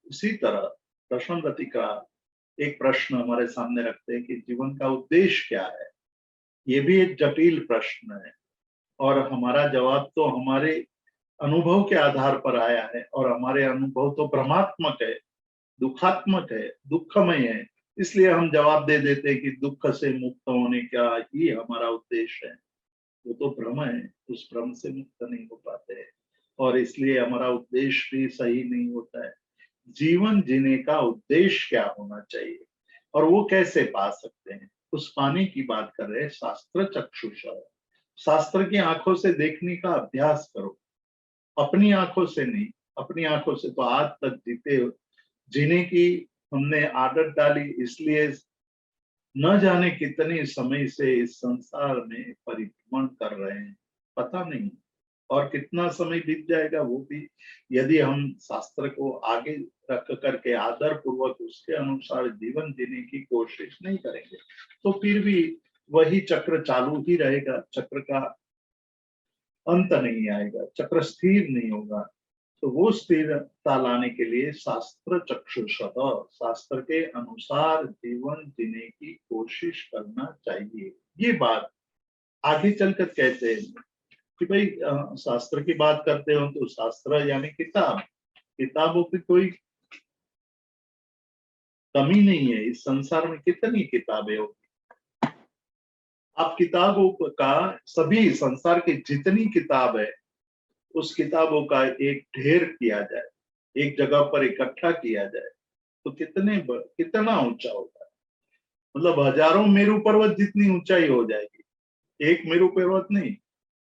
उसी तरह प्रश्नमृति का एक प्रश्न हमारे सामने रखते हैं कि जीवन का उद्देश्य क्या है। ये भी एक जटिल प्रश्न है और हमारा जवाब तो हमारे अनुभव के आधार पर आया है, और हमारे अनुभव तो भ्रमात्मक है, दुखात्मक है, दुखमय है। इसलिए हम जवाब दे देते हैं कि दुख से मुक्त होने का ही हमारा उद्देश्य है। वो तो भ्रम है, उस भ्रम से मुक्त नहीं हो पाते हैं और इसलिए हमारा उद्देश्य भी सही नहीं होता है। जीवन जीने का उद्देश्य क्या होना चाहिए और वो कैसे पा सकते हैं, उस पाने की बात कर रहे हैं। शास्त्र चक्षुष, शास्त्र की आंखों से देखने का अभ्यास करो, अपनी आंखों से नहीं। अपनी आंखों से तो आज तक जीने की हमने आदत डाली, इसलिए न जाने कितने समय से इस संसार में परिभ्रमण कर रहे हैं। पता नहीं, और कितना समय बीत जाएगा वो भी, यदि हम शास्त्र को आगे रख करके आदर पूर्वक उसके अनुसार जीवन जीने की कोशिश नहीं करेंगे, तो फिर भी वही चक्र चालू ही रहेगा, चक्र का अंत नहीं आएगा, चक्र स्थिर नहीं होगा। तो वो स्थिरता लाने के लिए शास्त्र चक्षुषः, शास्त्र के अनुसार जीवन जीने की कोशिश करना चाहिए। ये बात आगे चलकर कहते हैं कि भाई शास्त्र की बात करते हो तो शास्त्र यानी किताब, किताबों की कोई कमी नहीं है। इस संसार में कितनी किताबें होगी, आप किताबों का, सभी संसार की जितनी किताब है उस किताबों का एक ढेर किया जाए, एक जगह पर इकट्ठा किया जाए, तो कितना ऊंचा होगा, मतलब हजारों मेरू पर्वत जितनी ऊंचाई हो जाएगी। एक मेरू पर्वत नहीं,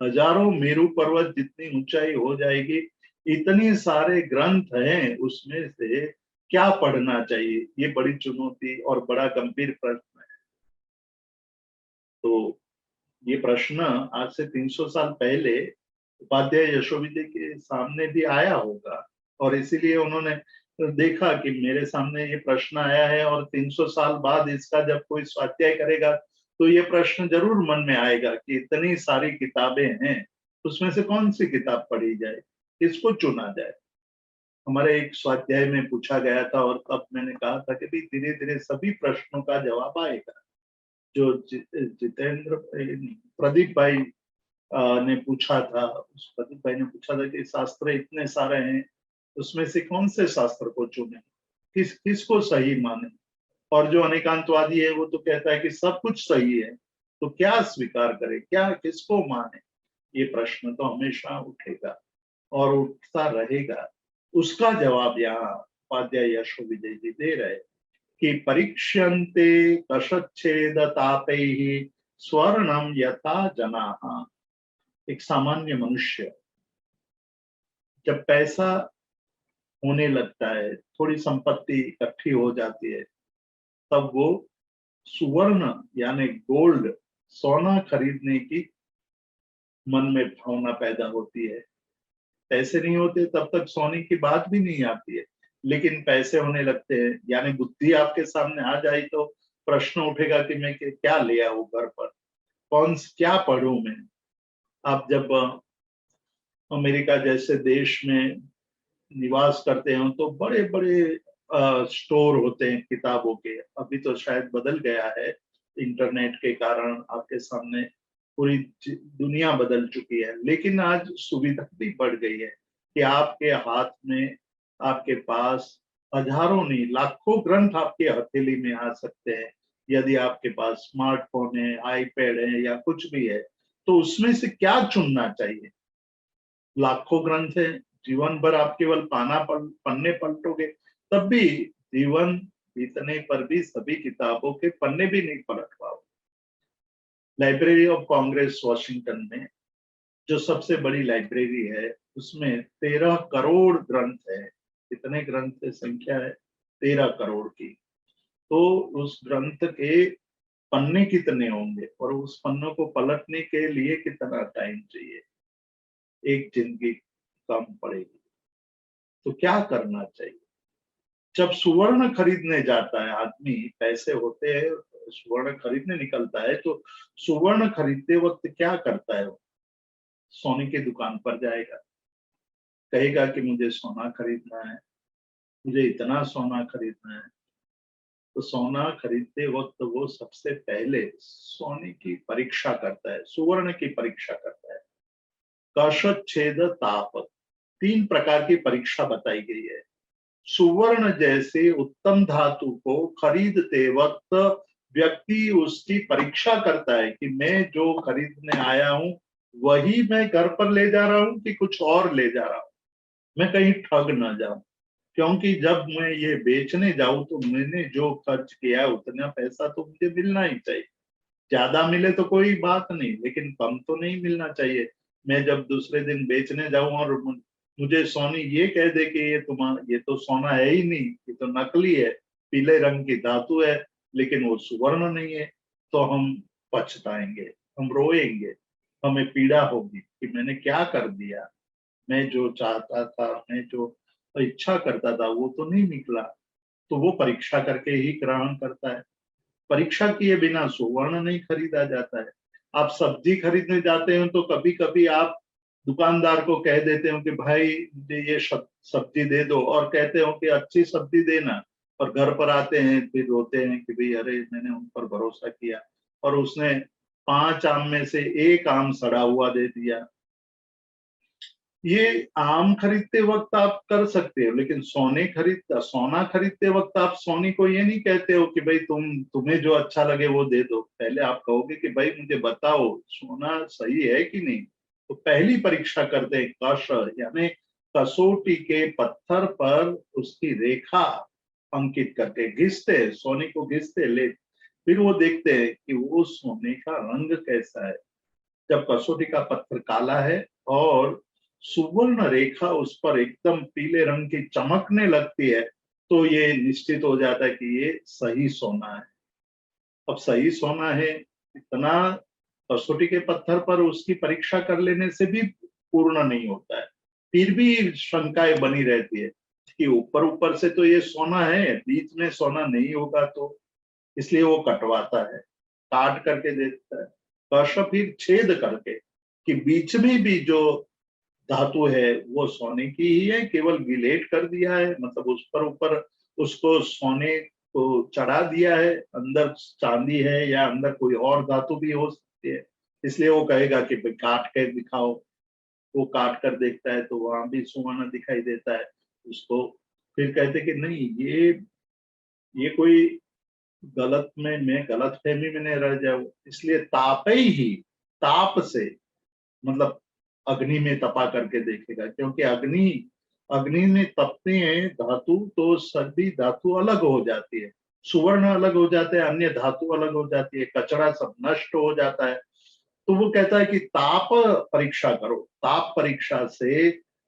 हजारों मेरू पर्वत जितनी ऊंचाई हो जाएगी। इतने सारे ग्रंथ हैं, उसमें से क्या पढ़ना चाहिए, ये बड़ी चुनौती और बड़ा गंभीर प्रश्न है। तो ये प्रश्न आज से 300 साल पहले उपाध्याय यशोविजय के सामने भी आया होगा, और इसीलिए उन्होंने देखा कि मेरे सामने ये प्रश्न आया है और 300 साल बाद इसका जब कोई स्वाध्याय करेगा तो ये प्रश्न जरूर मन में आएगा कि इतनी सारी किताबें हैं, उसमें से कौन सी किताब पढ़ी जाए, किसको चुना जाए। हमारे एक स्वाध्याय में पूछा गया था, और तब मैंने कहा था कि भी धीरे धीरे सभी प्रश्नों का जवाब आएगा। जो जितेंद्र प्रदीप भाई ने पूछा था, उस प्रदीप भाई ने पूछा था कि शास्त्र इतने सारे हैं, उसमें से कौन से शास्त्र को चुने, किसको सही माने। और जो अनेकांतवादी है वो तो कहता है कि सब कुछ सही है, तो क्या स्वीकार करे, क्या किसको माने। ये प्रश्न तो हमेशा उठेगा और उठता रहेगा। उसका जवाब यहाँ उपाध्याय यशोविजय जी दे रहे कि परीक्ष्यन्ते कशच्छेद तापैः स्वर्णम यथा जनाः। एक सामान्य मनुष्य जब पैसा होने लगता है, थोड़ी संपत्ति इकट्ठी हो जाती है, तब वो सुवर्ण यानी गोल्ड, सोना खरीदने की मन में भावना पैदा होती है। पैसे नहीं होते तब तक सोने की बात भी नहीं आती है, लेकिन पैसे होने लगते हैं यानी बुद्धि आपके सामने आ जाए तो प्रश्न उठेगा कि मैं क्या ले आऊं घर पर, क्या पढ़ूं मैं। आप जब अमेरिका जैसे देश में निवास करते हो तो बड़े बड़े स्टोर होते हैं किताबों के। अभी तो शायद बदल गया है, इंटरनेट के कारण आपके सामने पूरी दुनिया बदल चुकी है, लेकिन आज सुविधा भी बढ़ गई है कि आपके हाथ में, आपके पास हजारों नहीं लाखों ग्रंथ आपके हथेली में आ सकते हैं। यदि आपके पास स्मार्टफोन है, आईपैड है या कुछ भी है, तो उसमें से क्या चुनना चाहिए। लाखों ग्रंथ है, जीवन भर आप केवल पन्ने पलटोगे तब भी जीवन बीतने पर भी सभी किताबों के पन्ने भी नहीं पलट पाओगे। लाइब्रेरी ऑफ कांग्रेस वॉशिंगटन में जो सबसे बड़ी लाइब्रेरी है, उसमें 13 करोड़ ग्रंथ है। कितने ग्रंथ की संख्या है? 13 करोड़ की। तो उस ग्रंथ के पन्ने कितने होंगे और उस पन्नों को पलटने के लिए कितना टाइम चाहिए? एक जिंदगी कम पड़ेगी। तो क्या करना चाहिए? जब सुवर्ण खरीदने जाता है आदमी, पैसे होते हैं, सुवर्ण खरीदने निकलता है, तो सुवर्ण खरीदते वक्त क्या करता है? सोने की दुकान पर जाएगा, कहेगा कि मुझे सोना खरीदना है, मुझे इतना सोना खरीदना है। तो सोना खरीदते वक्त वो सबसे पहले सोने की परीक्षा करता है, सुवर्ण की परीक्षा करता है। कशच्छेद ताप, 3 प्रकार की परीक्षा बताई गई है। सुवर्ण जैसे उत्तम धातु को खरीदते वक्त व्यक्ति उसकी परीक्षा करता है कि मैं जो खरीदने आया हूं वही मैं घर पर ले जा रहा हूं कि कुछ और ले जा रहा हूं, मैं कहीं ठग ना जाऊं। क्योंकि जब मैं ये बेचने जाऊं तो मैंने जो खर्च किया है उतना पैसा तो मुझे मिलना ही चाहिए। ज्यादा मिले तो कोई बात नहीं, लेकिन कम तो नहीं मिलना चाहिए। मैं जब दूसरे दिन बेचने जाऊं और मुझे सोनी ये कह दे कि ये तो सोना है ही नहीं, ये तो नकली है, पीले रंग की धातु है, लेकिन वो सुवर्ण नहीं है, तो हम पछताएंगे, हम रोएंगे। हमें पीड़ा होगी कि मैंने क्या कर दिया, मैं जो चाहता था, मैं जो इच्छा करता था वो तो नहीं निकला। तो वो परीक्षा करके ही ग्रहण करता है। परीक्षा किए बिना सुवर्ण नहीं खरीदा जाता है। आप सब्जी खरीदने जाते हो तो कभी कभी आप दुकानदार को कह देते हो कि भाई मुझे ये सब्जी दे दो, और कहते हो कि अच्छी सब्जी देना, और घर पर आते हैं फिर रोते हैं कि भाई अरे मैंने उन पर भरोसा किया और उसने 5 आम में से 1 आम सड़ा हुआ दे दिया। ये आम खरीदते वक्त आप कर सकते हो, लेकिन सोना खरीदते वक्त आप सोनी को ये नहीं कहते हो कि भाई तुम्हें जो अच्छा लगे वो दे दो। पहले आप कहोगे कि भाई मुझे बताओ सोना सही है कि नहीं। तो पहली परीक्षा करते हैं कश, यानी कसौटी के पत्थर पर उसकी रेखा अंकित करके घिसते, सोने को घिसते ले, फिर वो देखते हैं कि वो सोने का रंग कैसा है। जब कसौटी का पत्थर काला है और सुवर्ण रेखा उस पर एकदम पीले रंग की चमकने लगती है, तो ये निश्चित हो जाता है कि ये सही सोना है। अब सही सोना है इतना कसौटी के पत्थर पर उसकी परीक्षा कर लेने से भी पूर्ण नहीं होता है। फिर भी शंकाएं बनी रहती है कि ऊपर ऊपर से तो ये सोना है, बीच में सोना नहीं होगा, तो इसलिए वो कटवाता है, काट करके देता है। कश फिर छेद करके कि बीच में भी जो धातु है वो सोने की ही है, केवल गिलेट कर दिया है, मतलब उस पर ऊपर उसको सोने को चढ़ा दिया है, अंदर चांदी है या अंदर कोई और धातु भी हो सकती है। इसलिए वो कहेगा कि काट के दिखाओ। वो काट कर देखता है तो वहां भी सुवर्ण दिखाई देता है उसको। फिर कहते कि नहीं, ये कोई गलत में मैं गलत फहमी में नहीं रह जाऊं, इसलिए ताप से मतलब अग्नि में तपा करके देखेगा, क्योंकि अग्नि अग्नि में तपते हैं धातु तो सभी धातु अलग हो जाती है, सुवर्ण अलग हो जाते हैं, अन्य धातु अलग हो जाती है, कचरा सब नष्ट हो जाता है। तो वो कहता है कि ताप परीक्षा करो, ताप परीक्षा से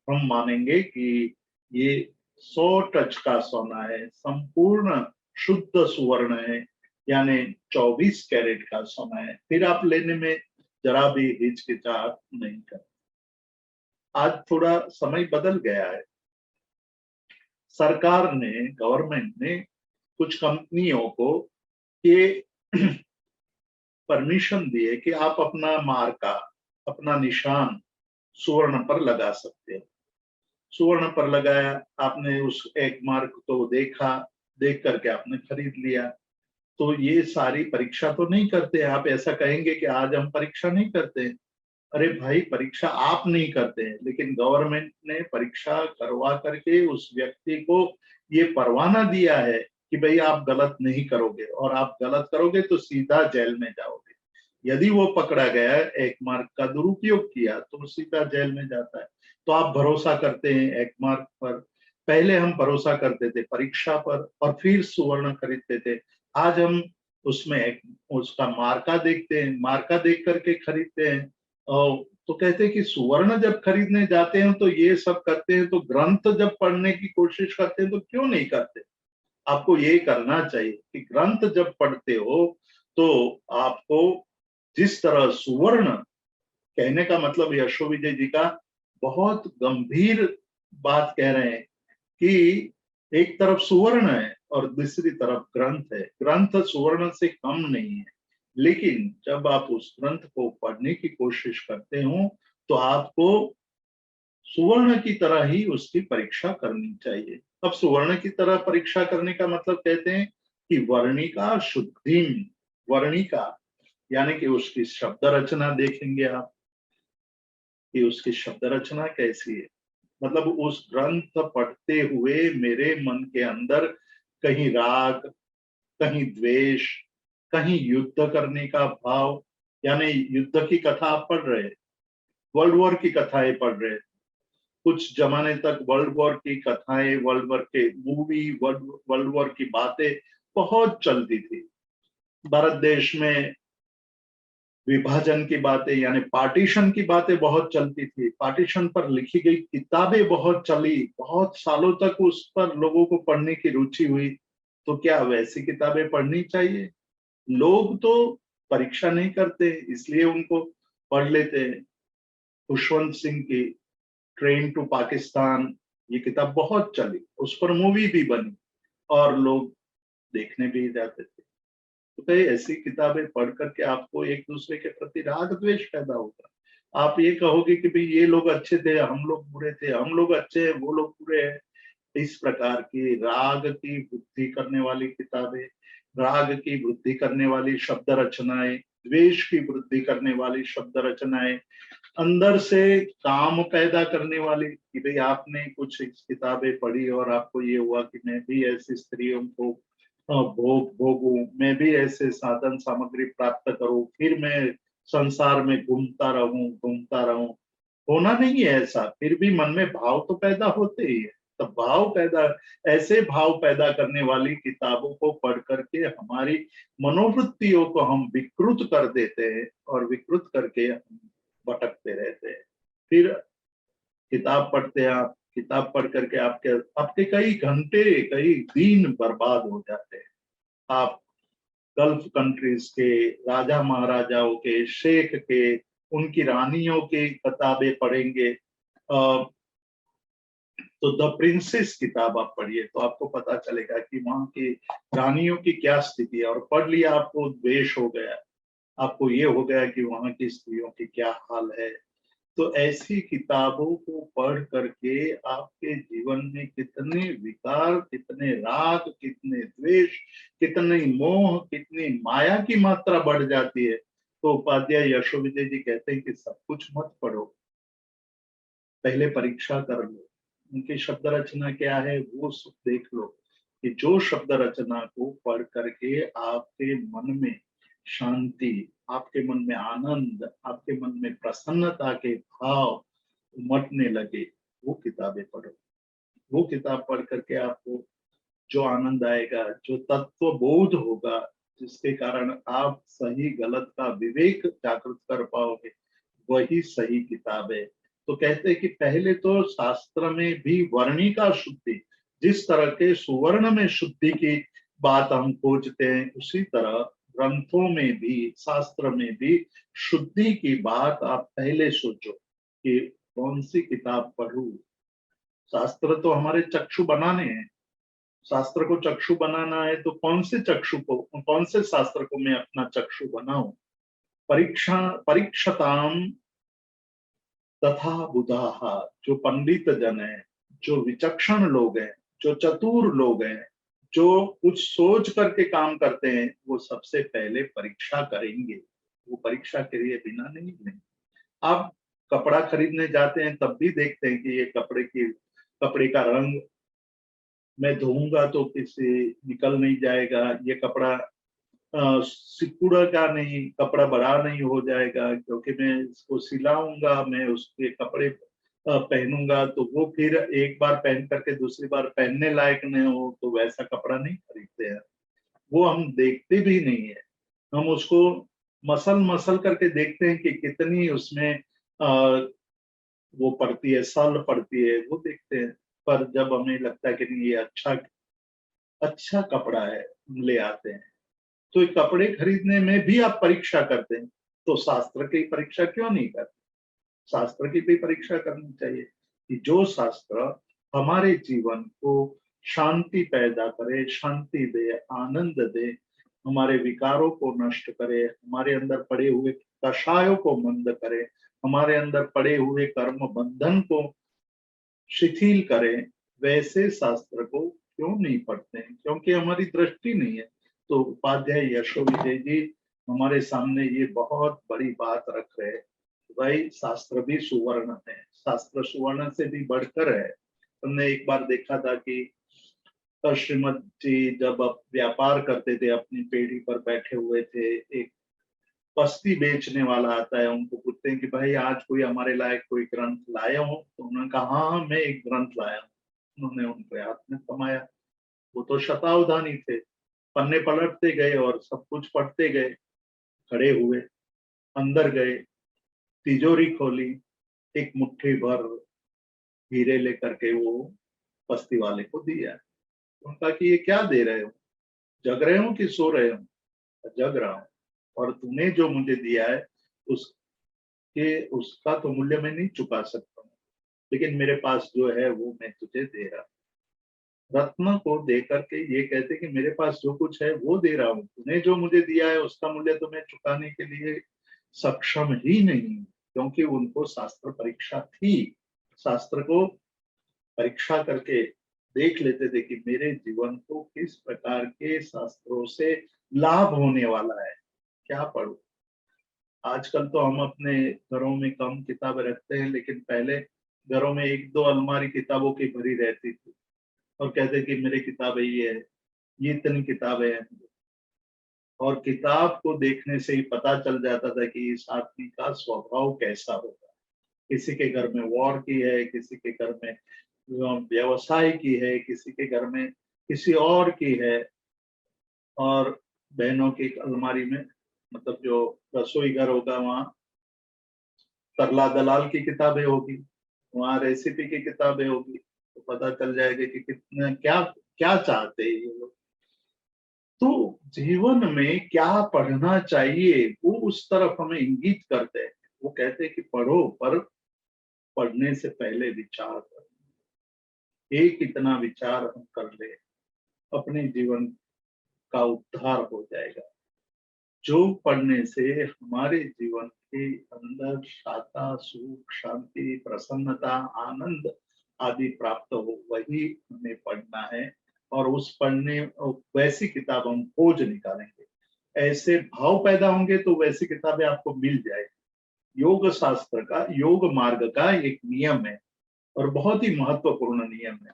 हम मानेंगे कि ये 100 टच का सोना है, संपूर्ण शुद्ध सुवर्ण है, यानी 24 कैरेट का सोना है। फिर आप लेने में जरा भी हिचकिचाहट नहीं कर। आज थोड़ा समय बदल गया है। सरकार ने, गवर्नमेंट ने कुछ कंपनियों को ये परमिशन दी है कि आप अपना मार्का, अपना निशान सुवर्ण पर लगा सकते हो। सुवर्ण पर लगाया आपने, उस एक मार्क को देखा, देख करके आपने खरीद लिया। तो ये सारी परीक्षा तो नहीं करते। आप ऐसा कहेंगे कि आज हम परीक्षा नहीं करते। अरे भाई, परीक्षा आप नहीं करते हैं, लेकिन गवर्नमेंट ने परीक्षा करवा करके उस व्यक्ति को ये परवाना दिया है कि भाई आप गलत नहीं करोगे, और आप गलत करोगे तो सीधा जेल में जाओगे। यदि वो पकड़ा गया एक मार्क का दुरुपयोग किया तो सीधा जेल में जाता है। तो आप भरोसा करते हैं एक मार्क पर। पहले हम भरोसा करते थे परीक्षा पर और फिर सुवर्ण खरीदते थे। आज हम उसमें एक उसका मार्का देखते हैं, मार्का देख करके खरीदते हैं। तो कहते हैं कि सुवर्ण जब खरीदने जाते हैं तो ये सब करते हैं, तो ग्रंथ जब पढ़ने की कोशिश करते हैं तो क्यों नहीं करते। आपको ये करना चाहिए कि ग्रंथ जब पढ़ते हो तो आपको जिस तरह सुवर्ण, कहने का मतलब यशो विजय जी का बहुत गंभीर बात कह रहे हैं कि एक तरफ सुवर्ण है और दूसरी तरफ ग्रंथ है। ग्रंथ सुवर्ण से कम नहीं है, लेकिन जब आप उस ग्रंथ को पढ़ने की कोशिश करते हो तो आपको सुवर्ण की तरह ही उसकी परीक्षा करनी चाहिए। अब सुवर्ण की तरह परीक्षा करने का मतलब कहते हैं कि वर्णिका शुद्धि, वर्णिका यानी कि उसकी शब्द रचना देखेंगे आप कि उसकी शब्द रचना कैसी है। मतलब उस ग्रंथ पढ़ते हुए मेरे मन के अंदर कहीं राग, कहीं द्वेष, कहीं युद्ध करने का भाव, यानी युद्ध की कथा आप पढ़ रहे, वर्ल्ड वॉर की कथाएं पढ़ रहे। कुछ जमाने तक वर्ल्ड वॉर की कथाएं, वर्ल्ड वॉर के मूवी, वर्ल्ड वॉर की बातें बहुत चलती थी। भारत देश में विभाजन की बातें यानी पार्टीशन की बातें बहुत चलती थी। पार्टीशन पर लिखी गई किताबें बहुत चली, बहुत सालों तक उस पर लोगों को पढ़ने की रुचि हुई। तो क्या वैसी किताबें पढ़नी चाहिए? लोग तो परीक्षा नहीं करते, इसलिए उनको पढ़ लेते हैं। खुशवंत सिंह की ट्रेन टू पाकिस्तान, ये किताब बहुत चली, उस पर मूवी भी बनी और लोग देखने भी जाते थे। तो कई ऐसी किताबें पढ़ करके आपको एक दूसरे के प्रति राग द्वेष पैदा होगा। आप ये कहोगे कि भाई ये लोग अच्छे थे, हम लोग बुरे थे, हम लोग अच्छे हैं, वो लोग बुरे हैं। इस प्रकार की राग की बुद्धि करने वाली किताबें, राग की बुद्धि करने वाली शब्द रचनाएं, द्वेष की वृद्धि करने वाली शब्द रचनाएं, अंदर से काम पैदा करने वाली कि भाई आपने कुछ किताबें पढ़ी और आपको ये हुआ कि मैं भी ऐसी स्त्रियों को भोगूं, मैं भी ऐसे साधन सामग्री प्राप्त करूं, फिर मैं संसार में घूमता रहूं। होना नहीं है ऐसा, फिर भी मन में भाव तो पैदा होते ही है। तो भाव पैदा, ऐसे भाव पैदा करने वाली किताबों को पढ़ करके हमारी मनोवृत्तियों को हम विकृत कर देते हैं और विकृत करके हम भटकते रहते हैं। फिर किताब पढ़ते हैं आप, किताब पढ़ करके आपके आपके कई घंटे कई दिन बर्बाद हो जाते हैं। आप गल्फ कंट्रीज के राजा महाराजाओं के, शेख के, उनकी रानियों की किताबें पढ़ेंगे। तो द प्रिंसेस किताब आप पढ़िए तो आपको पता चलेगा कि वहां की रानियों की क्या स्थिति है। और पढ़ लिया, आपको द्वेष हो गया, आपको ये हो गया कि वहां की स्त्रियों की क्या हाल है। तो ऐसी किताबों को पढ़ करके आपके जीवन में कितने विकार, कितने राग, कितने द्वेष, कितने मोह, कितनी माया की मात्रा बढ़ जाती है। तो उपाध्याय यशोविजय जी कहते हैं कि सब कुछ मत पढ़ो, पहले परीक्षा कर लो, उनकी शब्द रचना क्या है वो सब देख लो कि जो शब्द रचना को पढ़ करके आपके मन में शांति, आपके मन में आनंद, आपके मन में प्रसन्नता के भाव उमटने लगे, वो किताबें पढ़ो। वो किताब पढ़ करके आपको जो आनंद आएगा, जो तत्व बोध होगा, जिसके कारण आप सही गलत का विवेक जागृत कर पाओगे, वही सही किताब है। तो कहते हैं कि पहले तो शास्त्र में भी वर्णिका शुद्धि, जिस तरह के सुवर्ण में शुद्धि की बात हम खोजते हैं, उसी तरह ग्रंथों में भी, शास्त्र में भी शुद्धि की बात आप पहले सोचो कि कौन सी किताब पढ़ूं। शास्त्र तो हमारे चक्षु बनाने हैं, शास्त्र को चक्षु बनाना है तो कौन से चक्षु को, कौन से शास्त्र को मैं अपना चक्षु बनाऊं। परीक्षताम तथा बुधाहा, जो पंडित जन है, जो विचक्षण लोग हैं, जो चतुर लोग हैं, जो कुछ सोच करके काम करते हैं, वो सबसे पहले परीक्षा करेंगे। वो परीक्षा के लिए बिना नहीं। आप कपड़ा खरीदने जाते हैं तब भी देखते हैं कि ये कपड़े का रंग मैं धोऊंगा तो किसी निकल नहीं जाएगा, ये कपड़ा सिकुड़ा का नहीं, कपड़ा बड़ा नहीं हो जाएगा, क्योंकि मैं इसको सिलाऊंगा, मैं उसके कपड़े पहनूंगा तो वो फिर एक बार पहन करके दूसरी बार पहनने लायक नहीं हो, तो वैसा कपड़ा नहीं खरीदते हैं। वो हम देखते भी नहीं है, हम उसको मसल मसल करके देखते हैं कि कितनी उसमें वो पड़ती है, सल पड़ती है, वो देखते हैं। पर जब हमें लगता है कि नहीं ये अच्छा अच्छा कपड़ा है, हम ले आते हैं। तो कपड़े खरीदने में भी आप परीक्षा करते हैं, तो शास्त्र की परीक्षा क्यों नहीं करते। शास्त्र की भी परीक्षा करनी चाहिए कि जो शास्त्र हमारे जीवन को शांति पैदा करे, शांति दे, आनंद दे, हमारे विकारों को नष्ट करे, हमारे अंदर पड़े हुए कषायों को मंद करे, हमारे अंदर पड़े हुए कर्म बंधन को शिथिल करें, वैसे शास्त्र को क्यों नहीं पढ़ते हैं, क्योंकि हमारी दृष्टि नहीं है। तो उपाध्याय यशोविजय जी हमारे सामने ये बहुत बड़ी बात रख रहे हैं, भाई शास्त्र भी सुवर्ण है, शास्त्र सुवर्ण से भी बढ़कर है। हमने एक बार देखा था कि श्रीमद जी जब व्यापार करते थे, अपनी पेढ़ी पर बैठे हुए थे, एक बस्ती बेचने वाला आता है, उनको पूछते हैं कि भाई आज कोई हमारे लायक कोई ग्रंथ लाया हो, तो उन्होंने कहा हाँ मैं एक ग्रंथ लाया हूँ। उन्होंने उनके हाथ में थमाया, वो तो शतावधानी थे, पन्ने पलटते गए और सब कुछ पढ़ते गए, खड़े हुए, अंदर गए, तिजोरी खोली, एक मुट्ठी भर हीरे लेकर के वो बस्ती वाले को दिया। उनका कि ये क्या दे रहे हो, जग रहे हो कि सो रहे हो। जग रहा हूँ, और तूने जो मुझे दिया है उस कि उसका तो मूल्य मैं नहीं चुका सकता हूँ, लेकिन मेरे पास जो है वो मैं तुझे दे रहा हूँ। रत्न को दे करके ये कहते कि मेरे पास जो कुछ है वो दे रहा हूँ, तूने जो मुझे दिया है उसका मूल्य तो मैं चुकाने के लिए सक्षम ही नहीं हूँ, क्योंकि उनको शास्त्र परीक्षा थी। शास्त्र को परीक्षा करके देख लेते थे कि मेरे जीवन को किस प्रकार के शास्त्रों से लाभ होने वाला है, क्या पढ़ूं। आजकल तो हम अपने घरों में कम किताबें रखते हैं, लेकिन पहले घरों में एक दो अलमारी किताबों की भरी रहती थी और कहते कि मेरी किताबें ये है, ये इतनी किताबें हैं। और किताब को देखने से ही पता चल जाता था कि इस आदमी का स्वभाव कैसा होगा। किसी के घर में वॉर की है, किसी के घर में व्यवसाय की है, किसी के घर में किसी और की है। और बहनों की अलमारी में, मतलब जो रसोई घर होगा वहाँ तरला दलाल की किताबें होगी, वहाँ रेसिपी की किताबें होगी, तो पता चल जाएगा कि कितना क्या क्या चाहते हैं ये लोग। तो जीवन में क्या पढ़ना चाहिए वो उस तरफ हमें इंगित करते हैं। वो कहते हैं कि पढ़ो, पर पढ़ने से पहले विचार करो। एक इतना विचार हम कर ले, अपने जीवन का उद्धार हो जाएगा। जो पढ़ने से हमारे जीवन के अंदर शांता, सुख, शांति, प्रसन्नता, आनंद आदि प्राप्त हो, वही हमें पढ़ना है। और उस पढ़ने वैसी किताब हम खोज निकालेंगे, ऐसे भाव पैदा होंगे तो वैसी किताबें आपको मिल जाएगी। योग शास्त्र का, योग मार्ग का एक नियम है और बहुत ही महत्वपूर्ण नियम है।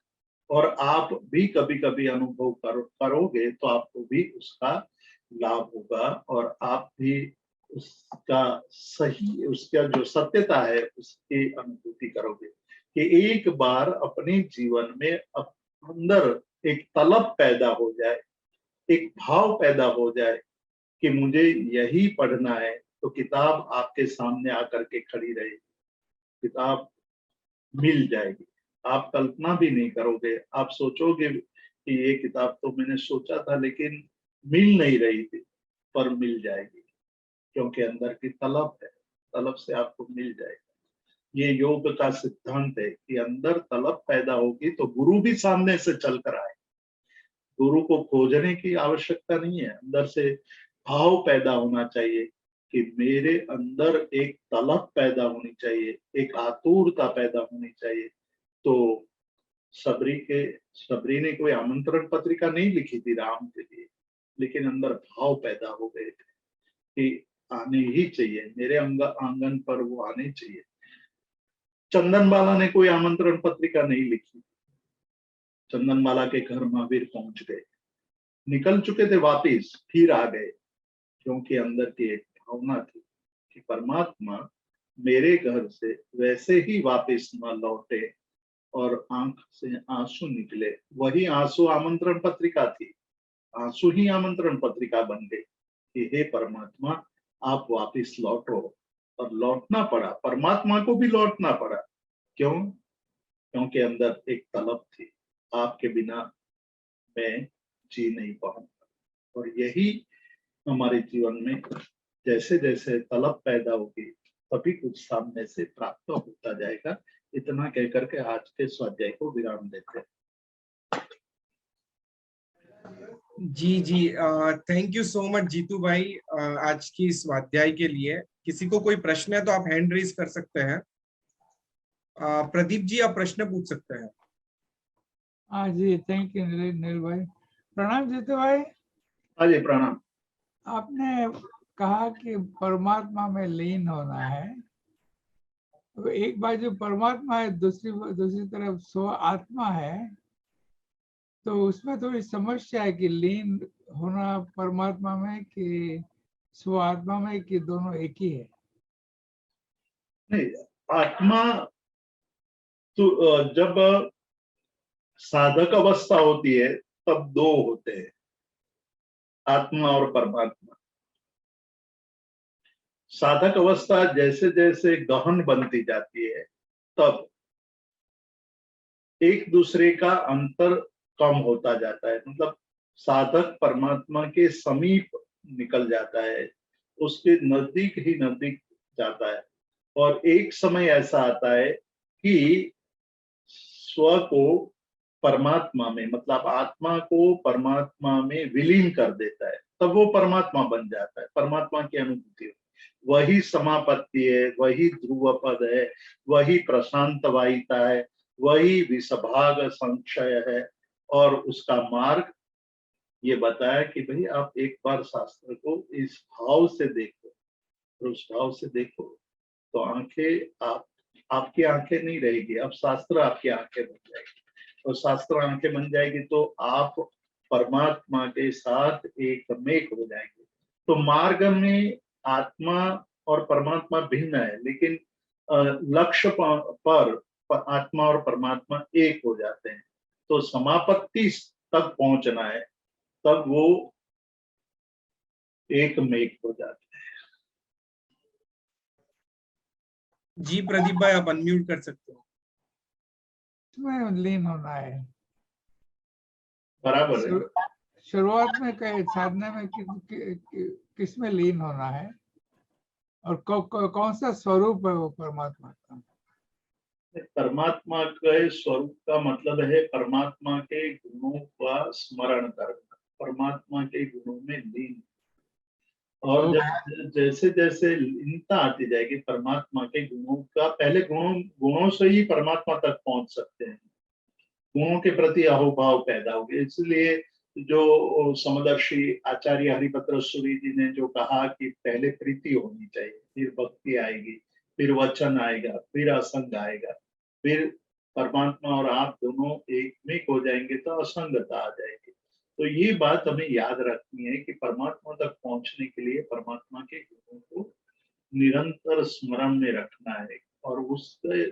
और आप भी कभी कभी अनुभव करोगे तो आपको भी उसका लाभ होगा और आप भी उसका सही, उसका जो सत्यता है उसकी अनुभूति करोगे कि एक बार अपने जीवन में अंदर एक तलब पैदा हो जाए, एक भाव पैदा हो जाए कि मुझे यही पढ़ना है, तो किताब आपके सामने आकर के खड़ी रहेगी, किताब मिल जाएगी। आप कल्पना भी नहीं करोगे, आप सोचोगे कि ये किताब तो मैंने सोचा था लेकिन मिल नहीं रही थी, पर मिल जाएगी, क्योंकि अंदर की तलब है, तलब से आपको मिल जाएगा। ये योग का सिद्धांत है कि अंदर तलब पैदा होगी तो गुरु भी सामने से चलकर आए। गुरु को खोजने की आवश्यकता नहीं है, अंदर से भाव पैदा होना चाहिए कि मेरे अंदर एक तलब पैदा होनी चाहिए, एक आतुरता पैदा होनी चाहिए। तो सबरी ने कोई आमंत्रण पत्रिका नहीं लिखी थी राम के लिए, लेकिन अंदर भाव पैदा हो गए थे कि आने ही चाहिए, मेरे आंगन पर वो आने चाहिए। चंदनबाला ने कोई आमंत्रण पत्रिका नहीं लिखी, चंदनबाला के घर महावीर पहुंच गए, निकल चुके थे वापिस, फिर आ गए, क्योंकि अंदर की एक भावना थी कि परमात्मा मेरे घर से वैसे ही वापिस न लौटे और आंख से आंसू निकले। वही आंसू आमंत्रण पत्रिका थी, आंसू ही आमंत्रण पत्रिका बन गई कि हे परमात्मा आप वापिस लौटो। और लौटना पड़ा, परमात्मा को भी लौटना पड़ा। क्यों? क्योंकि अंदर एक तलब थी, आपके बिना मैं जी नहीं पाऊंगा। और यही हमारे जीवन में जैसे जैसे तलब पैदा होगी तभी कुछ सामने से प्राप्त होता जाएगा। इतना कहकर के आज के स्वाध्याय को विराम देते हैं। जी जी, thank you so much Jeetu भाई, आज की इस स्वाध्याय के लिए। किसी को कोई प्रश्न है तो आप हैंड रेज कर सकते हैं। प्रदीप जी, आप प्रश्न पूछ सकते हैं। हाँ जी, थैंक यू नील भाई। प्रणाम जीतू भाई। हाँ जी, प्रणाम। आपने कहा कि परमात्मा में लीन होना है, तो एक बार जो परमात्मा है, दूसरी तरफ स्व आत्मा है, तो उसमें थोड़ी समस्या है कि लीन होना परमात्मा में कि स्व आत्मा में, कि दोनों एक ही है। नहीं, आत्मा तो जब साधक अवस्था होती है तब दो होते हैं, आत्मा और परमात्मा। साधक अवस्था जैसे जैसे गहन बनती जाती है तब एक दूसरे का अंतर कम होता जाता है, मतलब साधक परमात्मा के समीप निकल जाता है, उसके नजदीक ही नजदीक जाता है। और एक समय ऐसा आता है कि स्व को परमात्मा में, मतलब आत्मा को परमात्मा में विलीन कर देता है, तब वो परमात्मा बन जाता है, परमात्मा की अनुभूति। वही समापत्ति है, वही ध्रुव पद है, वही प्रशांत वायिता है, वही विषभाग संक्षय है। और उसका मार्ग ये बताया कि भाई आप एक बार शास्त्र को इस भाव से देखो, और उस भाव से देखो तो आंखें आपकी आंखें नहीं रहेगी, अब शास्त्र आपकी आंखें बन जाएगी, और शास्त्र आंखें बन जाएगी तो आप परमात्मा के साथ एकमेक हो जाएंगे। तो मार्ग में आत्मा और परमात्मा भिन्न है, लेकिन लक्ष्य पर आत्मा और परमात्मा एक हो जाते हैं। तो समापत्ति तक पहुंचना है, तब वो एकमेक हो जाते हैं। जी प्रदीप भाई, आप अनम्यूट कर सकते हो। इसमें लीन होना है। बराबर है। शुरुआत में कहे साधना में किस में लीन होना है, और कौन सा स्वरूप है वो परमात्मा का? परमात्मा के स्वरूप का मतलब है परमात्मा के गुणों का स्मरण करना, परमात्मा के गुणों में लीन। और जब जैसे जैसे लीनता आती जाएगी परमात्मा के गुणों का, पहले गुणों से ही परमात्मा तक पहुंच सकते हैं, गुणों के प्रति अहोभाव पैदा हो गया। इसलिए जो समदर्शी आचार्य हरिभद्र सूरी जी ने जो कहा कि पहले प्रीति होनी चाहिए, फिर भक्ति आएगी, फिर वचन आएगा, फिर असंग आएगा, फिर परमात्मा और आप दोनों एकमेक हो जाएंगे तो असंगता आ जाएगी। तो ये बात हमें याद रखनी है कि परमात्मा तक पहुंचने के लिए परमात्मा के गुणों को निरंतर स्मरण में रखना है, और उससे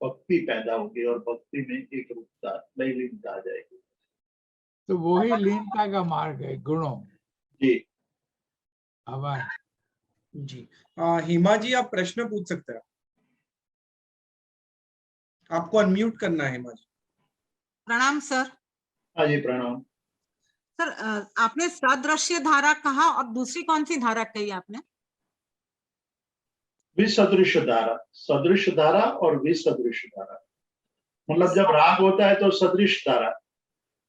भक्ति पैदा होगी, और भक्ति में एक रूपता लीनता आ जाएगी। तो वही लीनता का मार्ग है, गुणों। जी आभार। जी हिमा जी, आप प्रश्न पूछ सकते हैं, आपको अनम्यूट करना है हिमा जी। प्रणाम सर। हाँ जी प्रणाम। सर आपने सदृश्य धारा कहा और दूसरी कौन सी धारा कही आपने? विसदृश धारा, सदृश धारा और विसदृश धारा, मतलब जब राग होता है तो सदृश धारा।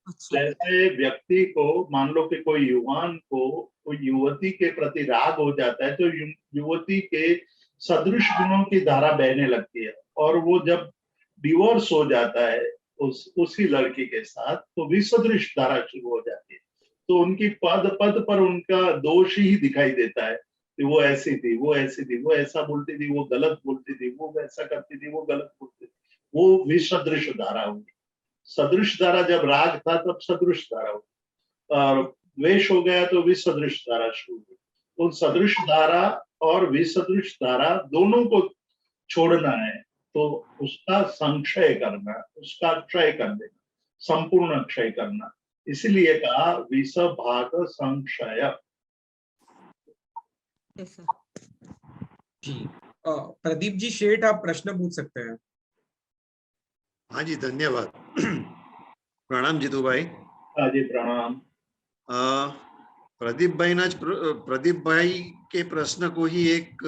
अच्छा। जैसे व्यक्ति को, मान लो कि कोई युवान को कोई युवती के प्रति राग हो जाता है तो युवती के सदृश गुणों की धारा बहने लगती है, और वो जब डिवोर्स हो जाता है उसी लड़की के साथ तो विसदृश धारा शुरू हो जाती है। तो उनकी पद पद पर उनका दोष ही दिखाई देता है कि वो ऐसी थी, वो ऐसी थी, वो ऐसा बोलती थी, वो गलत बोलती थी, वो वैसा करती थी, वो गलत बोलती थी। वो विसदृश धारा हुई। सदृश धारा जब राग था तब सदृश धारा हुई, और द्वेष हो गया तो विसदृश धारा शुरू हुई। तो सदृश धारा और विसदृश धारा दोनों को छोड़ना है, तो उसका संक्षय करना, उसका क्षय कर देना, संपूर्ण क्षय करना। इसलिए कहा विषभाग संक्षय। जी प्रदीप जी शेठ, आप प्रश्न पूछ सकते हैं। हाँ जी, धन्यवाद। प्रणाम जीतू भाई। हाँ जी प्रणाम। प्रदीप भाई के प्रश्न को ही एक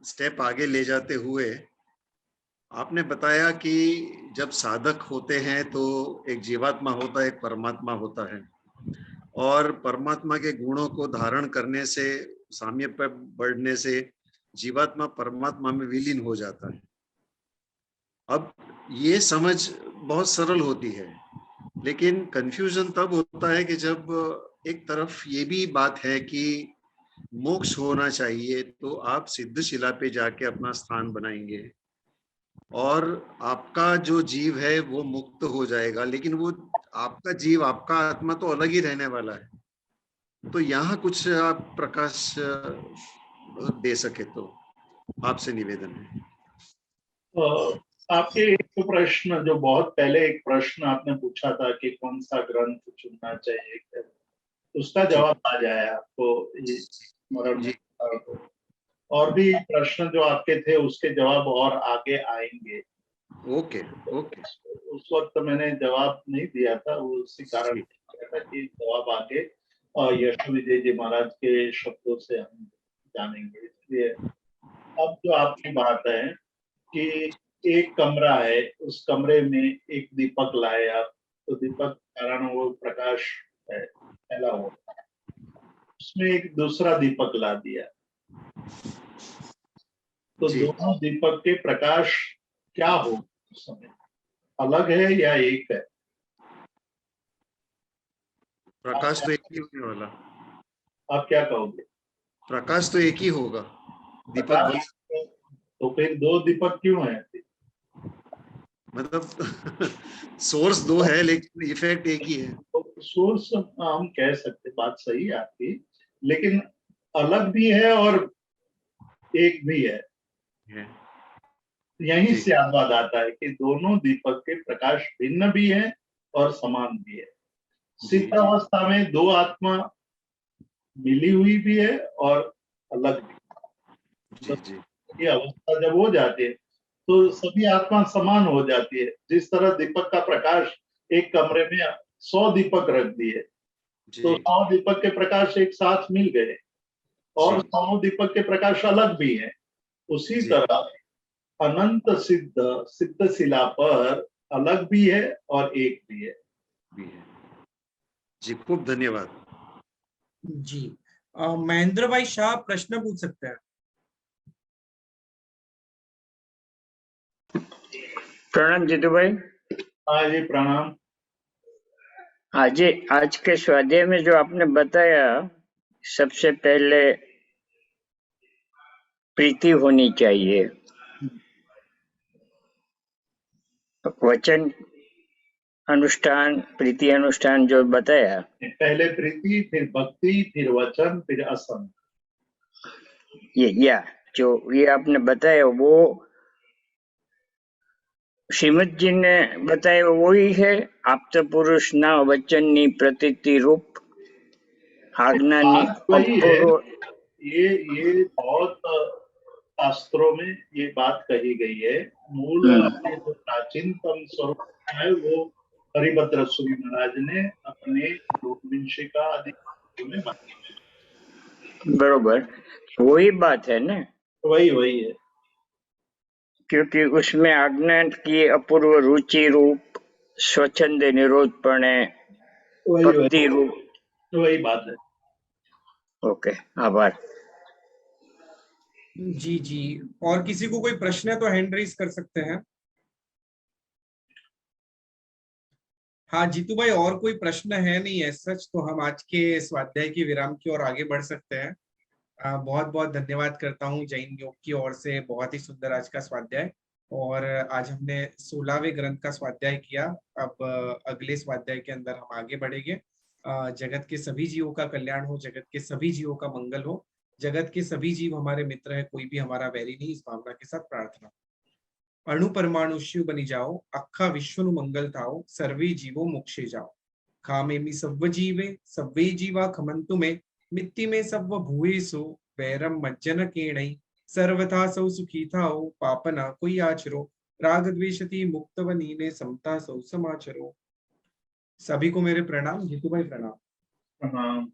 स्टेप आगे ले जाते हुए आपने बताया कि जब साधक होते हैं तो एक जीवात्मा होता है, एक परमात्मा होता है, और परमात्मा के गुणों को धारण करने से, साम्य पर बढ़ने से जीवात्मा परमात्मा में विलीन हो जाता है। अब ये समझ बहुत सरल होती है, लेकिन कंफ्यूजन तब होता है कि जब एक तरफ ये भी बात है कि मोक्ष होना चाहिए तो आप सिद्धशिला पे जाके अपना स्थान बनाएंगे और आपका जो जीव है वो मुक्त हो जाएगा, लेकिन वो आपका जीव, आपका आत्मा तो अलग ही रहने वाला है। तो यहाँ कुछ आप प्रकाश दे सके तो आपसे निवेदन है। आपके एक प्रश्न, जो बहुत पहले एक प्रश्न आपने पूछा था कि कौन सा ग्रंथ चुनना चाहिए, उसका जवाब आ जाए आपको ये स्मरण में। और भी प्रश्न जो आपके थे उसके जवाब और आगे आएंगे। Okay okay. उस वक्त मैंने जवाब नहीं दिया था, वो उसी कारण किया था कि जवाब आगे और यशो विजय जी महाराज के शब्दों से हम जानेंगे, इसलिए अब जो आपकी बात है कि एक कमरा है, उस कमरे में एक दीपक लाए आप, तो दीपक कारण वो प्रकाश है फैला हुआ, उसमें एक दूसरा दीपक ला दिया, तो जी। दोनों दीपक के प्रकाश क्या हो उस समय, अलग है या एक है? प्रकाश तो एक ही होने वाला, आप क्या कहोगे? प्रकाश तो एक ही होगा, दीपक प्रकाश भले, तो फिर दो दीपक क्यों है? मतलब सोर्स दो है लेकिन इफेक्ट एक ही है। तो सोर्स हम कह सकते, बात सही है आपकी, लेकिन अलग भी है और एक भी है। यहीं जी। से याद आता है कि दोनों दीपक के प्रकाश भिन्न भी है और समान भी है। सिद्ध जी। अवस्था में दो आत्मा मिली हुई भी है और अलग भी। जी जी ये अवस्था जब हो जाती है तो सभी आत्मा समान हो जाती है। जिस तरह दीपक का प्रकाश, एक कमरे में 100 दीपक रख दिए तो जी 100 दीपक के प्रकाश एक साथ मिल गए, और जी 100 दीपक के प्रकाश अलग भी है। उसी जी तरह अनंत सिद्ध शिला पर अलग भी है और एक भी है। भी है। जी खूब धन्यवाद। जी महेंद्र भाई शाह प्रश्न पूछ सकते हैं। प्रणाम जीतू भाई। हाँ जी प्रणाम। आज के स्वाध्याय में जो आपने बताया, सबसे पहले प्रीति होनी चाहिए, वचन अनुष्ठान, प्रीति अनुष्ठान जो बताया, पहले प्रीति, फिर भक्ति, फिर वचन, फिर असंग। ये आपने बताया वो श्रीमद जी ने बताया वही है। आप्त पुरुष ना वचन नी प्रतीति रूप आज्ञा नी बात वही है। अपरो। ये बहुत शास्त्रों में ये बात कही गई है। मूल ये जो प्राचीनतम स्वरूप है वो हरिभद्र सूरी महाराज ने अपने लोकविंशिका आदि में बताया। बरोबर, वही बात है ना, वही है, क्योंकि उसमें आज्ञा की अपूर्व रुचि रूप, स्वच्छंद निरोधपणे, भक्ति रूप। वही बात है। ओके, आभार। जी जी, और किसी को कोई प्रश्न है तो हैंड रेज कर सकते हैं। हाँ जीतू भाई, और कोई प्रश्न है नहीं है सच, तो हम आज के स्वाध्याय की विराम की ओर आगे बढ़ सकते हैं। बहुत बहुत धन्यवाद करता हूँ जैन योग की ओर से, बहुत ही सुंदर आज का स्वाध्याय। और आज हमने 16वें ग्रंथ का स्वाध्याय किया। अब अगले स्वाध्याय के अंदर हम आगे बढ़ेंगे। जगत के सभी जीवों का कल्याण हो, जगत के सभी जीवों का मंगल हो, जगत के सभी जीव हमारे मित्र है, कोई भी हमारा वैरी नहीं, इस भावना के साथ प्रार्थना। अणु परमाणु शिव बनी जाओ, अखा विश्व नु मंगल थाओ, सर्वे जीवो मोक्षे जाओ। खामेमि सव्व जीवे, सव्वे जीवा खमंतु में, मित्ति में सव्व भूयेसु, वैरम मज्जन केणै, सर्वथा सौ सुखी थाओ, पापना कोई आचरो, राग द्वेषति मुक्त वनीने, समता सौ समाचरो। सभी को मेरे प्रणाम। जीतू भाई प्रणाम। हाँ।